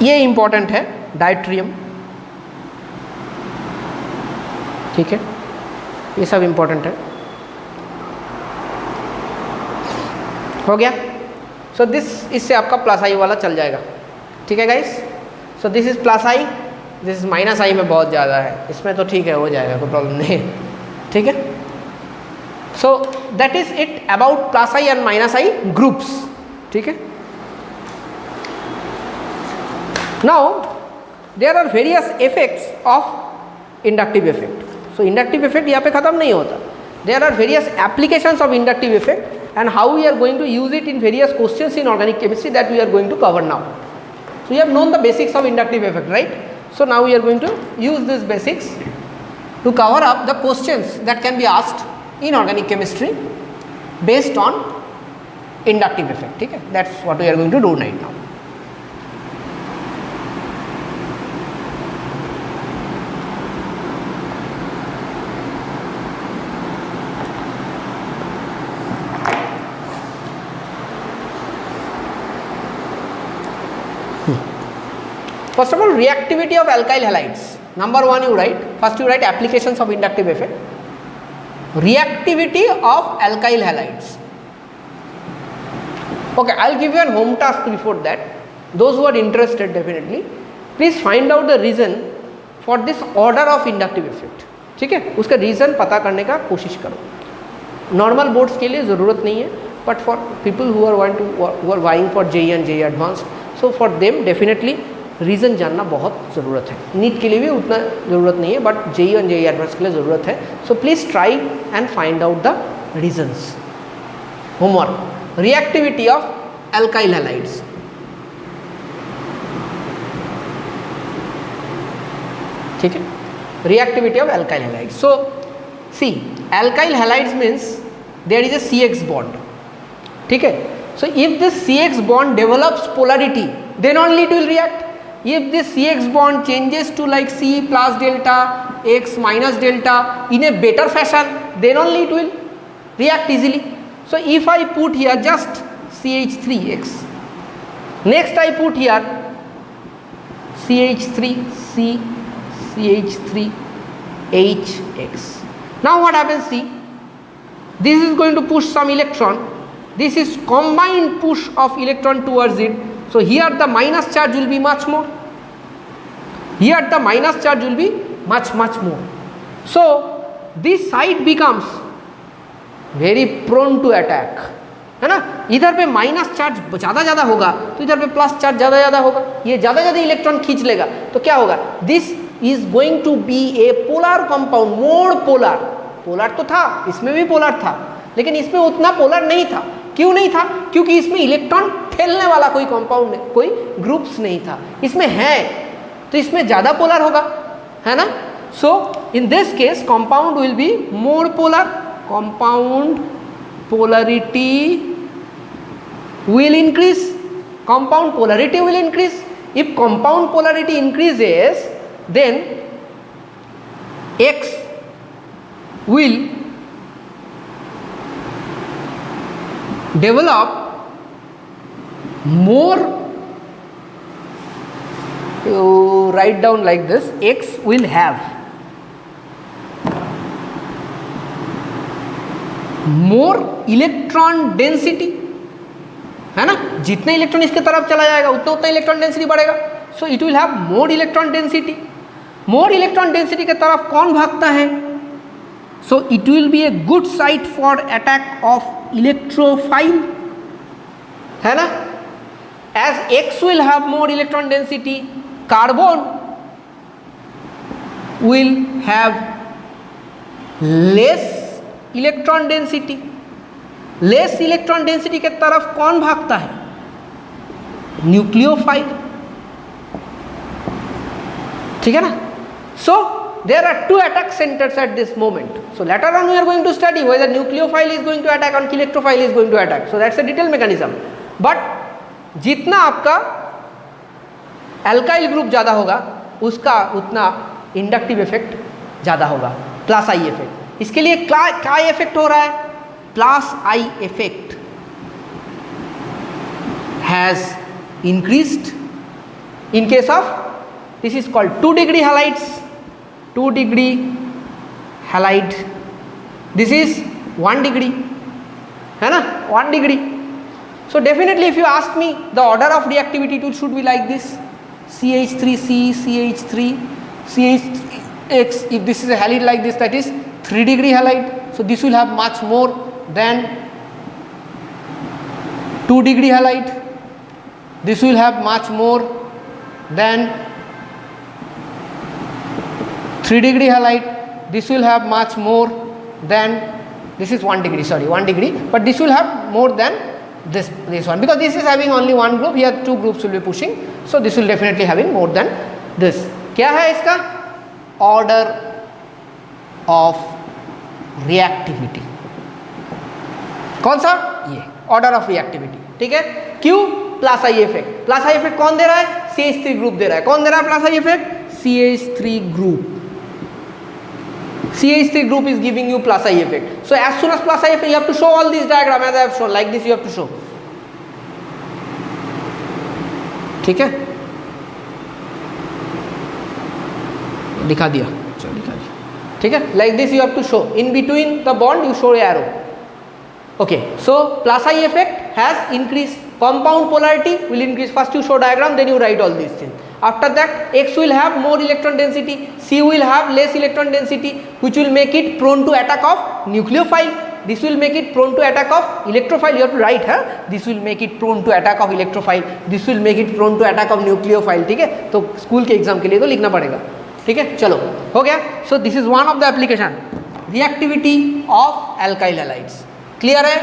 ये इंपॉर्टेंट है, डायट्रियम, ठीक है, ये सब इम्पोर्टेंट है। हो गया। सो दिस, इससे आपका प्लस आई वाला चल जाएगा। ठीक है guys, so this is plus I, this is minus I में बहुत ज़्यादा है, इसमें तो ठीक है, हो जाएगा, कोई प्रॉब्लम नहीं है। ठीक है, so that is it about plus I and minus I groups. ठीक है, now there are various effects of inductive effect. So inductive effect यहाँ पे खत्म नहीं होता, there are various applications of inductive effect and how we are going to use it in various questions in organic chemistry that we are going to cover now. So you have known the basics of inductive effect, right? So now we are going to use these basics to cover up the questions that can be asked in organic chemistry based on inductive effect. Okay? That's what we are going to do right now. First of all, reactivity of alkyl halides. Number one you write, first you write applications of inductive effect. Reactivity of alkyl halides. Okay, I'll give you a home task before that. Those who are interested, definitely, please find out the reason for this order of inductive effect. ठीक है, उसका reason पता करने का कोशिश करो। Normal boards के लिए ज़रूरत नहीं है, but for people who are vying for JEE and JEE advanced, so for them definitely reason जानना बहुत ज़रूरत है। नीट के लिए भी उतना ज़रूरत नहीं है, but JEE and JEE advance के लिए ज़रूरत है। So please try and find out the reasons. Homework, reactivity of alkyl halides. ठीक है, reactivity of alkyl halides. So see, alkyl halides means there is a CX bond. ठीक है, so if this CX bond develops polarity, then only it will react. If this CX bond changes to like C plus delta, X minus delta in a better fashion, then only it will react easily. So if I put here just CH3X, next I put here CH3C, CH3HX. Now what happens, see, this is going to push some electron, this is combined push of electron towards it. So here the minus charge will be much more, here the minus charge will be much more. So this side becomes very prone to attack, है ना। इधर पे minus charge ज़्यादा होगा तो इधर पे plus charge ज़्यादा होगा, ये ज़्यादा इलेक्ट्रॉन खींच लेगा, तो क्या होगा, this is going to be a polar compound, more polar. Polar तो था, इसमें भी पोलर था, लेकिन इसमें उतना पोलर नहीं था। क्यों नहीं था? क्योंकि इसमें इलेक्ट्रॉन ठेलने वाला कोई कंपाउंड, कोई ग्रुप्स नहीं था। इसमें है तो इसमें ज़्यादा पोलर होगा, है ना। So in this case compound will be more polar, compound polarity will increase, compound polarity will increase. If compound polarity increases, then X will develop more, you write down like this, X will have more electron density, है ना। जितने electron इसके तरफ चला जाएगा उतना electron density बढ़ेगा। So it will have more electron density. More electron density के तरफ कौन भागता है? So it will be a good site for attack of electrophile, है ना। As X will have more electron density, carbon will have less electron density. Less electron density के तरफ कौन भागता है? न्यूक्लियोफाइल, ठीक है ना। So there are two attack centres at this moment. So later on we are going to study whether nucleophile is going to attack or electrophile is going to attack. So that's a detailed mechanism. But जितना आपका alkyl group ज़्यादा होगा उसका उतना inductive effect ज़्यादा होगा, plus I effect. इसके लिए क्या इफेक्ट हो रहा है? Plus I effect has increased in case of, this is called 2 degree halides. 2 degree halide. This is 1 degree, है ना, 1 degree. So definitely if you ask me, the order of reactivity it should be like this: CH3C, CH3, CH3X. If this is a halide like this, that is 3 degree halide. So this will have much more than 2 degree halide. This will have much more than 3 degree halide. This will have much more than, this is 1 degree, sorry, 1 degree, but this will have more than this one, because this is having only one group, here 2 groups will be pushing, so this will definitely having more than this. क्या है इसका? Order of reactivity. कौन सा? ये order of reactivity, ठीक है. क्यों? Plus I effect. Plus I effect कौन दे रहा है? CH3 ग्रुप दे रहा है. कौन दे रहा है plus I effect? CH3 group. CH3 group is giving you plus I effect. So as soon as plus I effect, you have to show all these diagram as I have shown, like this you have to show. ठीक है, दिखा दिया, चलो दिखा दिया, ठीक है. Like this you have to show. In between the bond you show arrow. Okay, so plus I effect has increased. Compound polarity will increase. First you show diagram, then you write all these things. After that, X will have more electron density, C will have less electron density, which will make it prone to attack of nucleophile. This will make it prone to attack of electrophile. You have to write, this will make it prone to attack of electrophile. This will make it prone to attack of nucleophile. ठीक है, तो school के exam के लिए तो लिखना पड़ेगा. ठीक है, चलो हो गया. So this is one of the application, reactivity of alkyl halides. Clear है?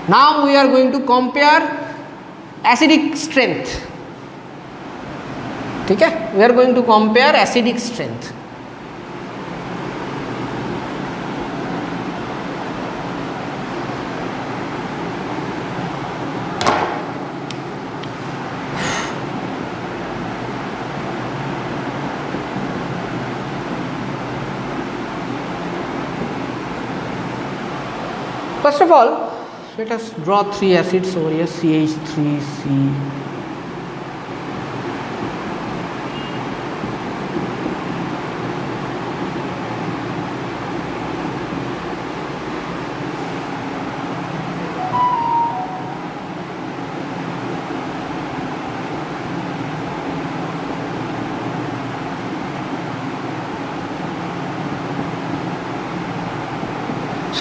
Now we are going to compare acidic strength. ठीक है, we are going to compare acidic strength. First of all, let us draw 3 acids over here: CH3C,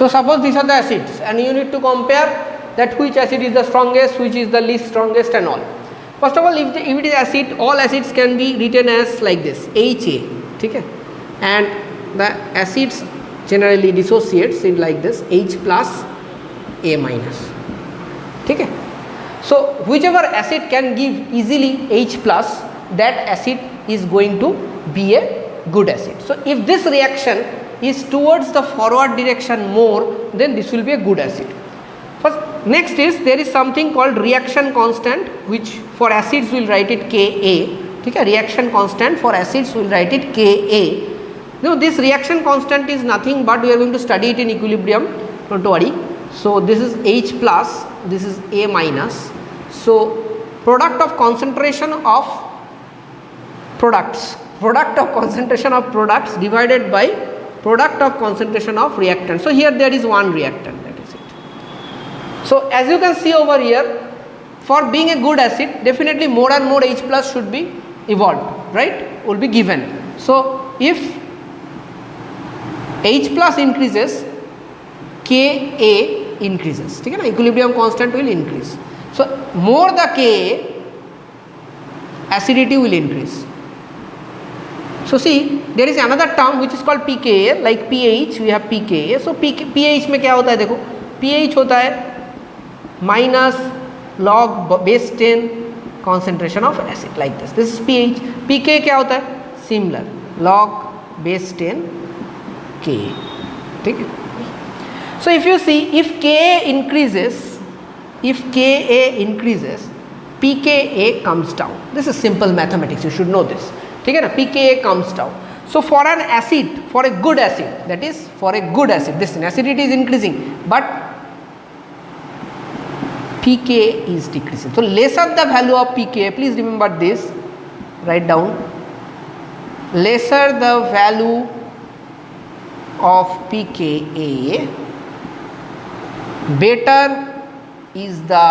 so suppose these are the acids and you need to compare that which acid is the strongest, which is the least strongest and all. First of all, if it is acid, all acids can be written as like this, HA, ठीक है, and the acids generally dissociates in like this, H plus A minus, ठीक है. So whichever acid can give easily H plus, that acid is going to be a good acid. So if this reaction is towards the forward direction more, then this will be a good acid. First, next is there is something called reaction constant, which for acids we will write it Ka. ठीक है, reaction constant for acids we will write it Ka. Now this reaction constant is nothing but we are going to study it in equilibrium, don't worry. So this is H plus, this is A minus. So product of concentration of products, product of concentration of products divided by product of concentration of reactant. So here there is one reactant, that is it. So as you can see over here, for being a good acid, definitely more and more H plus should be evolved, right, will be given. So if H plus increases, Ka increases, ठीक है ना, equilibrium constant will increase. So more the Ka, acidity will increase. So see, there is another term which is called pKa, like pH we have pKa. So pH में क्या होता है, देखो pH होता है minus log base 10 concentration of acid, like this. This is pH. pK क्या होता है, similar log base 10 Ka, ठीक है. So if you see, if Ka increases, pKa comes down. This is simple mathematics, you should know this. ठीक है ना, pKa comes down. So for an acid, for a good acid, that is for a good acid, this acidity is increasing but pKa is decreasing. So lesser the value of pKa, please remember this, write down, lesser the value of pKa, better is the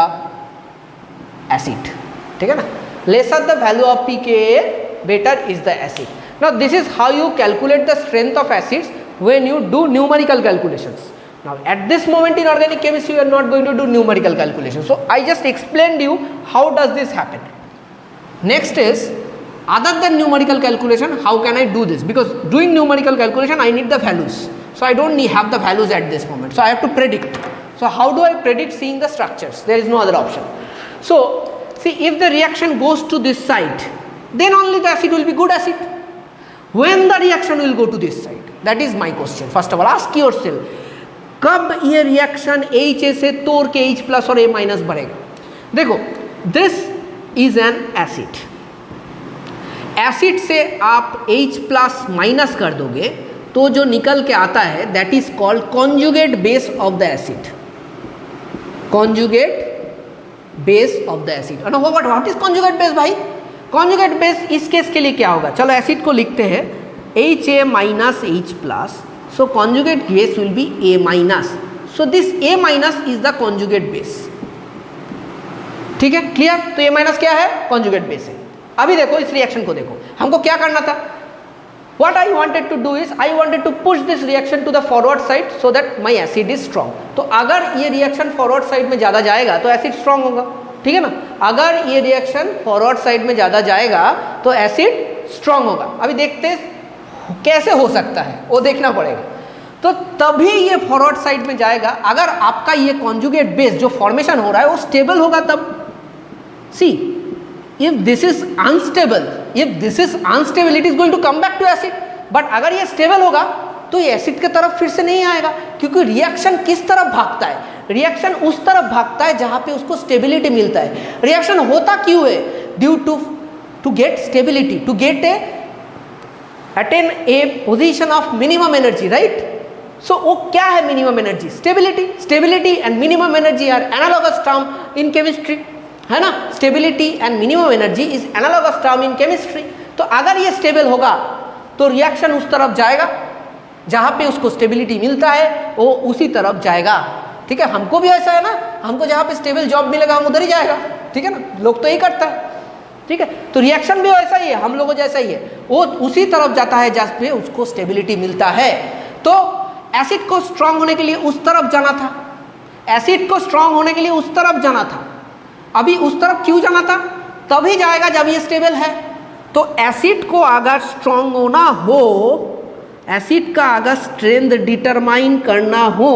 acid. ठीक है ना, lesser the value of pKa, better is the acid. Now this is how you calculate the strength of acids when you do numerical calculations. Now at this moment in organic chemistry you are not going to do numerical calculations, so I just explained you how does this happen. Next is, other than numerical calculation, how can I do this? Because doing numerical calculation I need the values, so I don't have the values at this moment, so I have to predict. So how do I predict? Seeing the structures, there is no other option. So see, if the reaction goes to this side, then only the acid will be good acid. When the reaction will go to this side, that is my question. First of all ask yourself, कब ये reaction HA से तोड़ के H plus और A minus बढ़ेगा? देखो, this is an acid, acid से आप H प्लस माइनस कर दोगे तो जो निकल के आता है that is called conjugate base of the acid, conjugate base of the acid. What is conjugate base भाई? कॉन्जुगेट बेस इस केस के लिए क्या होगा? चलो एसिड को लिखते हैं HA minus H plus, so conjugate base will be A minus, so this A minus is the conjugate base. ठीक है, क्लियर? तो A माइनस क्या है? कॉन्जुगेट बेस है. अभी देखो इस रिएक्शन को देखो, हमको क्या करना था? What I wanted to do is I wanted to push this reaction to the forward side so that my acid is strong. तो अगर ये रिएक्शन फॉरवर्ड साइड में ज़्यादा जाएगा तो एसिड स्ट्रांग होगा, ठीक है ना. अगर ये रिएक्शन फॉरवर्ड साइड में ज़्यादा जाएगा तो एसिड स्ट्रांग होगा. अभी देखते हैं कैसे हो सकता है, वो देखना पड़ेगा. तो तभी ये फॉरवर्ड साइड में जाएगा अगर आपका ये कॉन्जुगेट बेस जो फॉर्मेशन हो रहा है वो स्टेबल होगा तब. See, if this is unstable, it is going to come back to acid. But अगर ये स्टेबल होगा तो ये एसिड की तरफ फिर से नहीं आएगा, क्योंकि रिएक्शन किस तरफ भागता है? रिएक्शन उस तरफ भागता है जहां पे उसको स्टेबिलिटी मिलता है. रिएक्शन होता क्यों है? Due to get stability, to get attain a position of minimum energy, right? So वो क्या है minimum energy? Stability. Stability and minimum energy are analogous term in chemistry, है ना. Stability and minimum energy is analogous term in chemistry. तो अगर ये stable होगा तो रिएक्शन उस तरफ जाएगा जहाँ पे उसको स्टेबिलिटी मिलता है, वो उसी तरफ जाएगा. ठीक है, हमको भी ऐसा है ना, हमको जहाँ पे स्टेबल जॉब मिलेगा हम उधर ही जाएगा. ठीक है ना, लोग तो यही करता है. ठीक है, तो रिएक्शन भी वैसा ही है, हम लोगों जैसा ही है, वो उसी तरफ जाता है जहाँ पे उसको स्टेबिलिटी मिलता है. तो एसिड को स्ट्रांग होने के लिए उस तरफ जाना था, एसिड को स्ट्रांग होने के लिए उस तरफ जाना था. अभी उस तरफ क्यों जाना था? तभी जाएगा जब ये स्टेबल है. तो एसिड को अगर स्ट्रांग होना हो, एसिड का अगर स्ट्रेंथ डिटरमाइन करना हो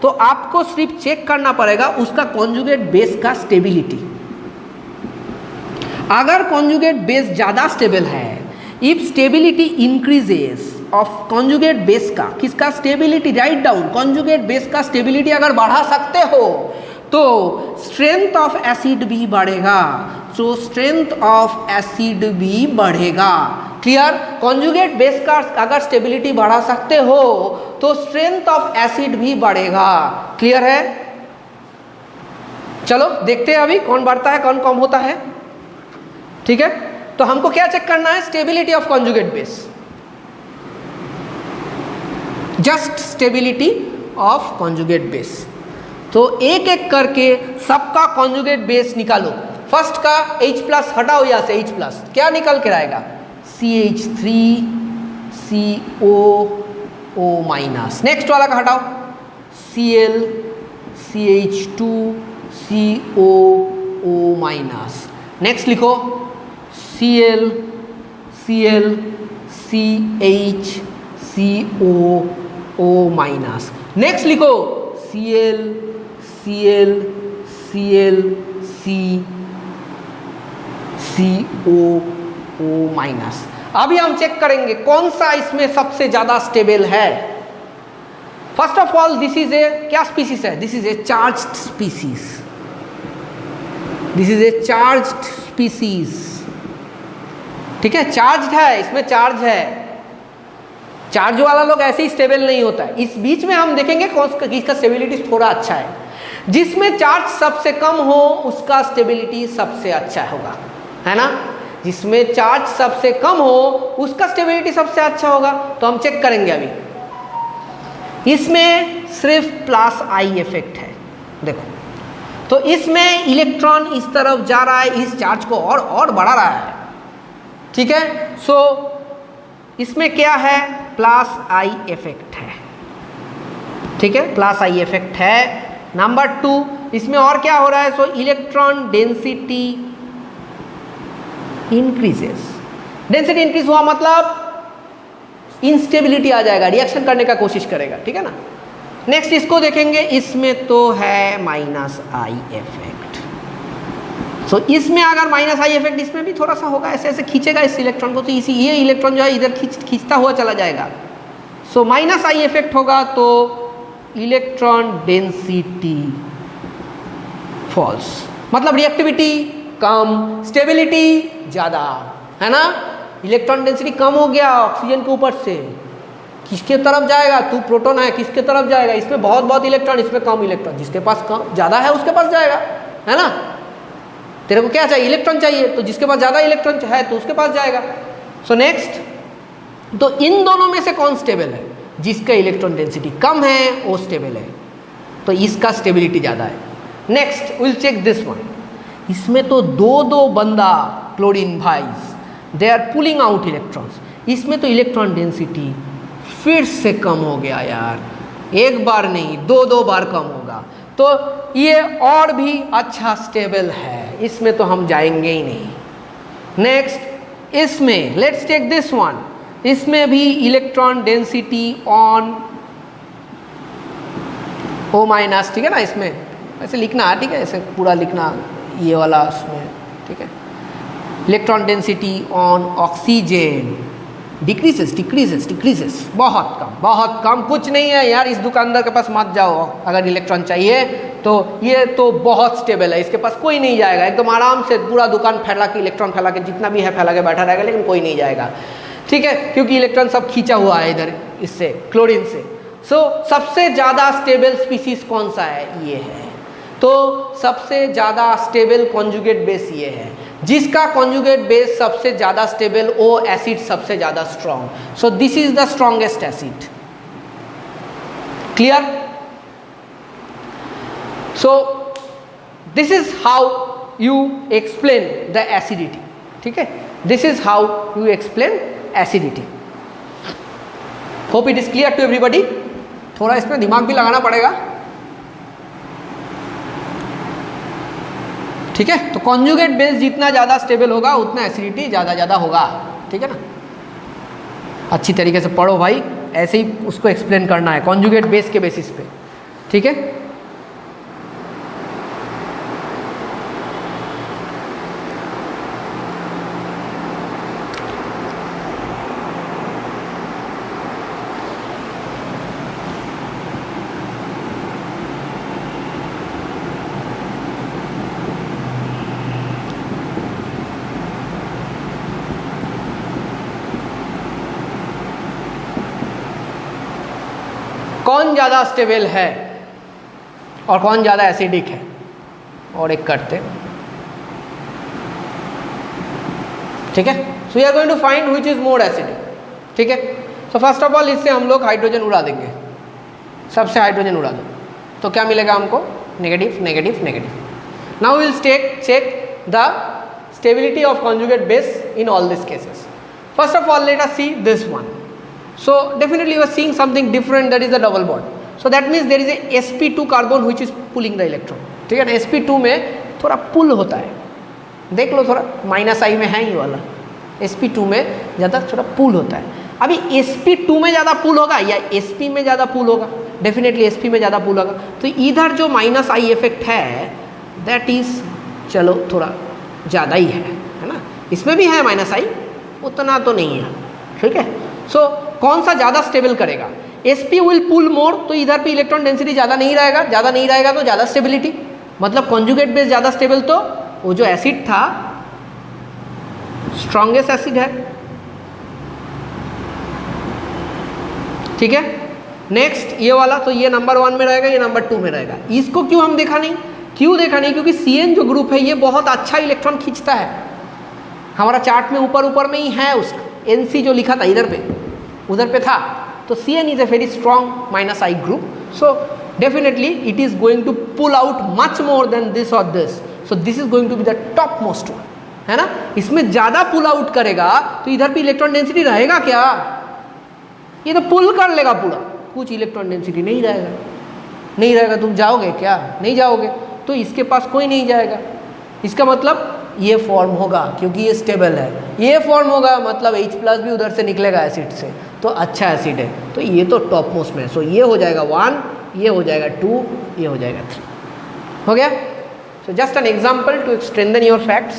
तो आपको सिर्फ चेक करना पड़ेगा उसका कॉन्जुगेट बेस का स्टेबिलिटी. अगर कॉन्जुगेट बेस ज़्यादा स्टेबल है, if stability increases of conjugate base का, किसका stability? Write down, conjugate base का स्टेबिलिटी अगर बढ़ा सकते हो तो स्ट्रेंथ ऑफ एसिड भी बढ़ेगा. सो स्ट्रेंथ ऑफ एसिड भी बढ़ेगा. क्लियर? कॉन्जुगेट बेस का अगर स्टेबिलिटी बढ़ा सकते हो तो स्ट्रेंथ ऑफ एसिड भी बढ़ेगा. क्लियर है? चलो देखते हैं अभी कौन बढ़ता है कौन कम होता है. ठीक है, तो हमको क्या चेक करना है? Stability of conjugate base, just stability of conjugate base. तो एक एक करके सबका कॉन्जुगेट बेस निकालो. फर्स्ट का H प्लस हटाओ, यहाँ से H प्लस क्या निकल के आएगा? CH3 COO minus. नेक्स्ट वाला का हटाओ, Cl CH2 COO minus. Next लिखो Cl Cl CH COO minus. Next लिखो Cl Cl Cl COO minus. अभी हम चेक करेंगे कौन सा इसमें सबसे ज़्यादा स्टेबल है. First of all this is a क्या स्पीसीज है? This is a charged species. This is a charged species. ठीक है, चार्ज है, इसमें चार्ज है. चार्ज वाला लोग ऐसे ही स्टेबल नहीं होता है. इस बीच में हम देखेंगे किसका स्टेबिलिटी थोड़ा अच्छा है. जिसमें चार्ज सबसे कम हो उसका स्टेबिलिटी सबसे अच्छा होगा, है ना. जिसमें चार्ज सबसे कम हो उसका स्टेबिलिटी सबसे अच्छा होगा. तो हम चेक करेंगे अभी. इसमें सिर्फ प्लस आई इफेक्ट है। देखो, तो इसमें इलेक्ट्रॉन इस तरफ जा रहा है, इस चार्ज को और बढ़ा रहा है, ठीक है। सो इसमें क्या है, प्लस आई इफेक्ट है, ठीक है, प्लस आई इफेक्ट है। नंबर 2, इसमें और क्या हो रहा है, so electron density increases. Density increase हुआ मतलब इंस्टेबिलिटी आ जाएगा, रिएक्शन करने का कोशिश करेगा, ठीक है ना। नेक्स्ट इसको देखेंगे, इसमें तो है माइनस आई इफेक्ट। सो इसमें अगर माइनस आई इफेक्ट, इसमें भी थोड़ा सा होगा, ऐसे ऐसे खींचेगा इस इलेक्ट्रॉन को, तो इसी ये इलेक्ट्रॉन जो है इधर खींचता हुआ चला जाएगा। सो माइनस आई इफेक्ट होगा तो इलेक्ट्रॉन डेंसिटी फॉल्स, मतलब रिएक्टिविटी कम, स्टेबिलिटी ज़्यादा, है ना। इलेक्ट्रॉन डेंसिटी कम हो गया ऑक्सीजन के ऊपर से, किसके तरफ जाएगा, तू प्रोटॉन है, किसके तरफ जाएगा, इसमें बहुत इलेक्ट्रॉन, इसमें कम इलेक्ट्रॉन, जिसके पास कम ज़्यादा है उसके पास जाएगा, है ना। तेरे को क्या चाहिए, इलेक्ट्रॉन चाहिए, तो जिसके पास ज़्यादा इलेक्ट्रॉन है तो उसके पास जाएगा। सो नेक्स्ट, तो इन दोनों में से कौन स्टेबल है, जिसका इलेक्ट्रॉन डेंसिटी कम है वो स्टेबल है, तो इसका स्टेबिलिटी ज़्यादा है। Next will check this one, इसमें तो दो बंदा क्लोरीन भाइस, they are pulling out electrons, इसमें तो इलेक्ट्रॉन डेंसिटी फिर से कम हो गया यार, एक बार नहीं दो बार कम होगा, तो ये और भी अच्छा स्टेबल है, इसमें तो हम जाएंगे ही नहीं। नेक्स्ट इसमें लेट्स टेक दिस वन, इसमें भी electron density on O minus, ठीक है ना। इसमें ऐसे लिखना है, ठीक है, ऐसे पूरा लिखना ये वाला उसमें, ठीक है। Electron density on oxygen decreases, बहुत कम, कुछ नहीं है यार, इस दुकानदार के पास मत जाओ अगर इलेक्ट्रॉन चाहिए, तो ये तो बहुत स्टेबल है, इसके पास कोई नहीं जाएगा, एकदम आराम से पूरा दुकान फैला के, इलेक्ट्रॉन फैला के, जितना भी है फैला के बैठा रहेगा, लेकिन कोई नहीं जाएगा, ठीक है, क्योंकि इलेक्ट्रॉन सब खींचा हुआ है इधर इससे, क्लोरीन से। सो सबसे ज़्यादा स्टेबल स्पीसीज कौन सा है, ये है, तो सबसे ज़्यादा स्टेबल कॉन्जुगेट बेस ये है, जिसका कॉन्जुगेट बेस सबसे ज़्यादा स्टेबल, ओ एसिड सबसे ज़्यादा strong. So this is the strongest acid, clear. So this is how you explain the acidity, ठीक है, this is how you explain acidity. Hope it is clear to everybody. थोड़ा इसमें दिमाग भी लगाना पड़ेगा, ठीक है। तो कॉन्जुगेट बेस जितना ज़्यादा स्टेबल होगा उतना एसिडिटी ज़्यादा होगा, ठीक है ना। अच्छी तरीके से पढ़ो भाई, ऐसे ही उसको एक्सप्लेन करना है कॉन्जुगेट बेस के बेसिस पे, ठीक है। कौन ज़्यादा स्टेबल है और कौन ज़्यादा एसिडिक है, और एक करते, ठीक है। So we are going to find which is more acidic, ठीक है। सो फर्स्ट ऑफ ऑल इससे हम लोग हाइड्रोजन उड़ा देंगे, सबसे हाइड्रोजन उड़ा दो, तो क्या मिलेगा हमको, negative negative negative. Now will check the stability of conjugate base in all this cases. First of all let us see this one. So definitely you are seeing something different, that is the double bond. So that means there is a sp2 carbon which is pulling the electron, ठीक है ना। sp2 में थोड़ा पुल होता है, देख लो थोड़ा minus I में है ये वाला, sp2 में ज़्यादा थोड़ा पुल होता है। अभी sp2 में ज़्यादा पुल होगा या sp में ज़्यादा पुल होगा, डेफिनेटली sp में ज़्यादा पुल होगा। तो इधर जो माइनस आई इफेक्ट है दैट इज चलो थोड़ा ज़्यादा ही है ना। इसमें भी है माइनस आई, उतना तो नहीं है, ठीक है। सो कौन सा ज़्यादा स्टेबल करेगा, sp विल पुल मोर, तो इधर पे इलेक्ट्रॉन डेंसिटी ज़्यादा नहीं रहेगा तो ज़्यादा स्टेबिलिटी, मतलब कॉन्जुगेट बेस ज़्यादा स्टेबल, तो वो जो एसिड था स्ट्रॉन्गेस्ट एसिड है, ठीक है। नेक्स्ट ये वाला, तो ये नंबर 1 में रहेगा, ये नंबर 2 में रहेगा। इसको क्यों हम देखा नहीं, क्योंकि CN जो ग्रुप है ये बहुत अच्छा इलेक्ट्रॉन खींचता है, हमारा चार्ट में ऊपर में ही है उसका NC जो लिखा था इधर पे, उधर पे था, तो Cn is a very strong minus I group, so definitely it is going to pull out much more than this or this, so this is going to be the top most one, है ना. इसमें ज़्यादा pull out करेगा तो इधर भी electron density रहेगा क्या, ये तो पुल कर लेगा पूरा, कुछ इलेक्ट्रॉन डेंसिटी नहीं रहेगा. नहीं रहेगा तुम जाओगे क्या, नहीं जाओगे, तो इसके पास कोई नहीं जाएगा. इसका मतलब ये फॉर्म होगा क्योंकि ये स्टेबल है, ये फॉर्म होगा मतलब H प्लस भी उधर से निकलेगा एसिड से, तो अच्छा एसिड है, तो ये तो टॉप मोस्ट में. सो ये हो जाएगा 1, ये हो जाएगा 2, ये हो जाएगा 3. हो गया. So just an example to strengthen your facts.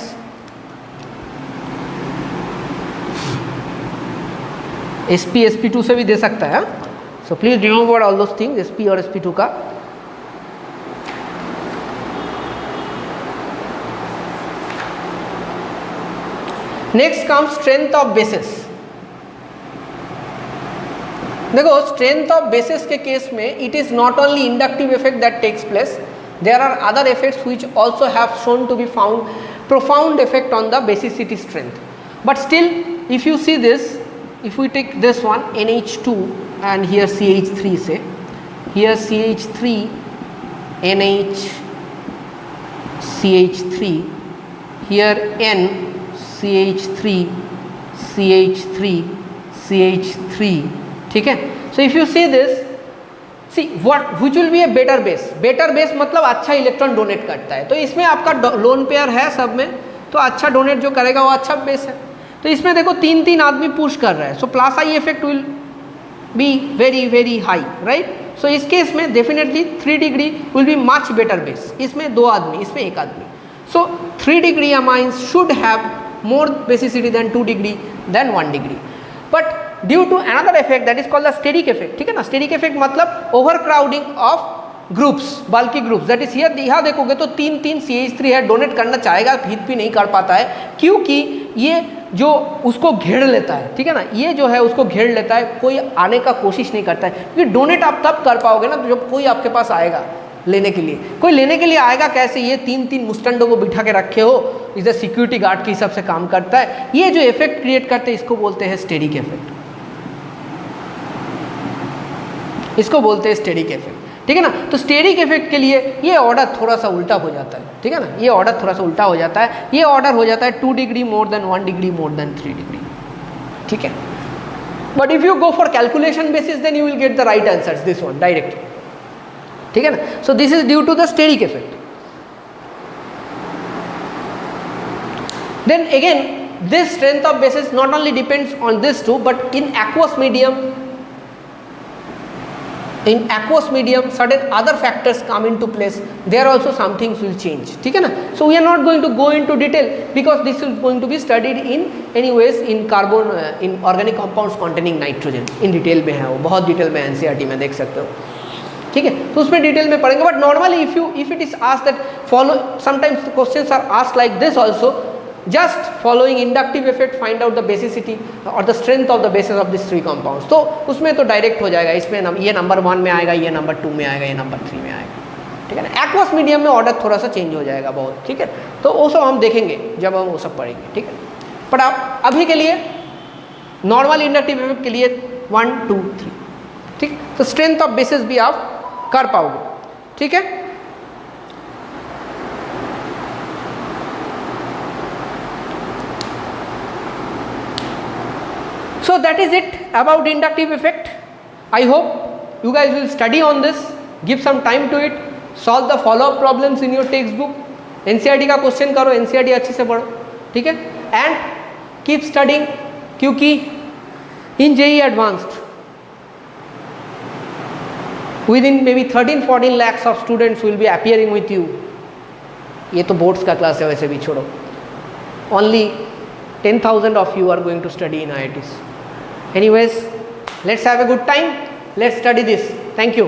SP SP2 से भी दे सकता है. So please remember all those things, SP और SP2 का. Next come strength of bases. देखो स्ट्रेंथ ऑफ बेसिस के केस में it is not only inductive effect that takes place, there are other effects which also have shown to be found profound effect on the basicity strength. But still if you see this, if we take this one NH2 and here CH3, say here CH3 NH CH3, here N CH3 CH3 CH3, ठीक है. So if you see this, see what which will be a better base. better base मतलब अच्छा electron donate करता है, तो इसमें आपका lone pair है सब में, तो अच्छा डोनेट जो करेगा वो अच्छा बेस है. तो इसमें देखो 3 आदमी पुश कर रहा है, so plus I effect will be very very high, right. So इस केस में definitely 3 degree will be much better base. इसमें 2 आदमी, इसमें 1 आदमी, so 3 degree amines should have more basicity than 2 degree than 1 degree. But due to another effect that is called the steric effect, ठीक है ना. steric effect मतलब overcrowding of groups, bulky groups, that is here. यहाँ देखोगे तो 3 CH3 है, donate करना चाहेगा, हित भी नहीं कर पाता है क्योंकि ये जो उसको घेर लेता है, ठीक है ना, ये जो है उसको घेर लेता है, कोई आने का कोशिश नहीं करता है. क्योंकि डोनेट आप तब कर पाओगे ना जब कोई आपके पास आएगा लेने के लिए. कोई लेने के लिए आएगा कैसे, ये 3 मुस्टंडों को बिठा के रखे हो, इधर सिक्योरिटी गार्ड के हिसाब से काम करता है. ये जो इफेक्ट क्रिएट करते हैं इसको बोलते हैं स्टेरिक इफेक्ट, इसको बोलते हैं स्टेरिक इफेक्ट, ठीक है ना. तो स्टेरिक इफेक्ट के लिए ये ऑर्डर थोड़ा सा उल्टा हो जाता है, ठीक है ना. ये ऑर्डर थोड़ा सा उल्टा हो जाता है, ये ऑर्डर हो जाता है 2 degree more than 1 degree more than 3 degree, ठीक है. But if you go for calculation basis then you will get the right answers, this one directly, ठीक है ना. So this is due to the steric effect. Then again this strength of basis not only depends on this two, but in aqueous medium certain other factors come into place, there also some things will change, ठीक है ना. So we are not going to go into detail because this is going to be studied in anyways in carbon in organic compounds containing nitrogen, in detail में है वो, बहुत detail में NCERT में देख सकते हो, ठीक है. तो उसमें डिटेल में पढ़ेंगे. But normally if it is asked that follow, sometimes the questions are asked like this also, just following inductive effect find out the basicity or the strength of the basis of these 3 compounds. तो उसमें तो direct हो जाएगा, इसमें ये number 1 में आएगा, ये नंबर 2 में आएगा, ये नंबर 3 में आएगा, ठीक है ना. एक्वस मीडियम में ऑर्डर थोड़ा सा चेंज हो जाएगा बहुत, ठीक है. तो वो सब हम देखेंगे जब हम वो सब पढ़ेंगे, ठीक है. बट आप अभी के लिए नॉर्मल इंडक्टिव इफेक्ट के लिए 1 2 3, ठीक. तो स्ट्रेंथ ऑफ बेसिस भी आप कर पाओगे, ठीक है. So that is it about inductive effect. I hope you guys will study on this, give some time to it, solve the follow-up problems in your textbook. NCERT का question करो, NCERT अच्छे से पढ़ो, ठीक है. एंड कीप स्टडिंग क्योंकि इन JEE advanced within maybe 13-14 lakhs of students will be appearing with you. ये तो बोर्ड्स का क्लास है, वैसे भी छोड़ो. Only 10,000 of you are going to study in IITs. Anyways, let's have a good time. Let's study this. Thank you.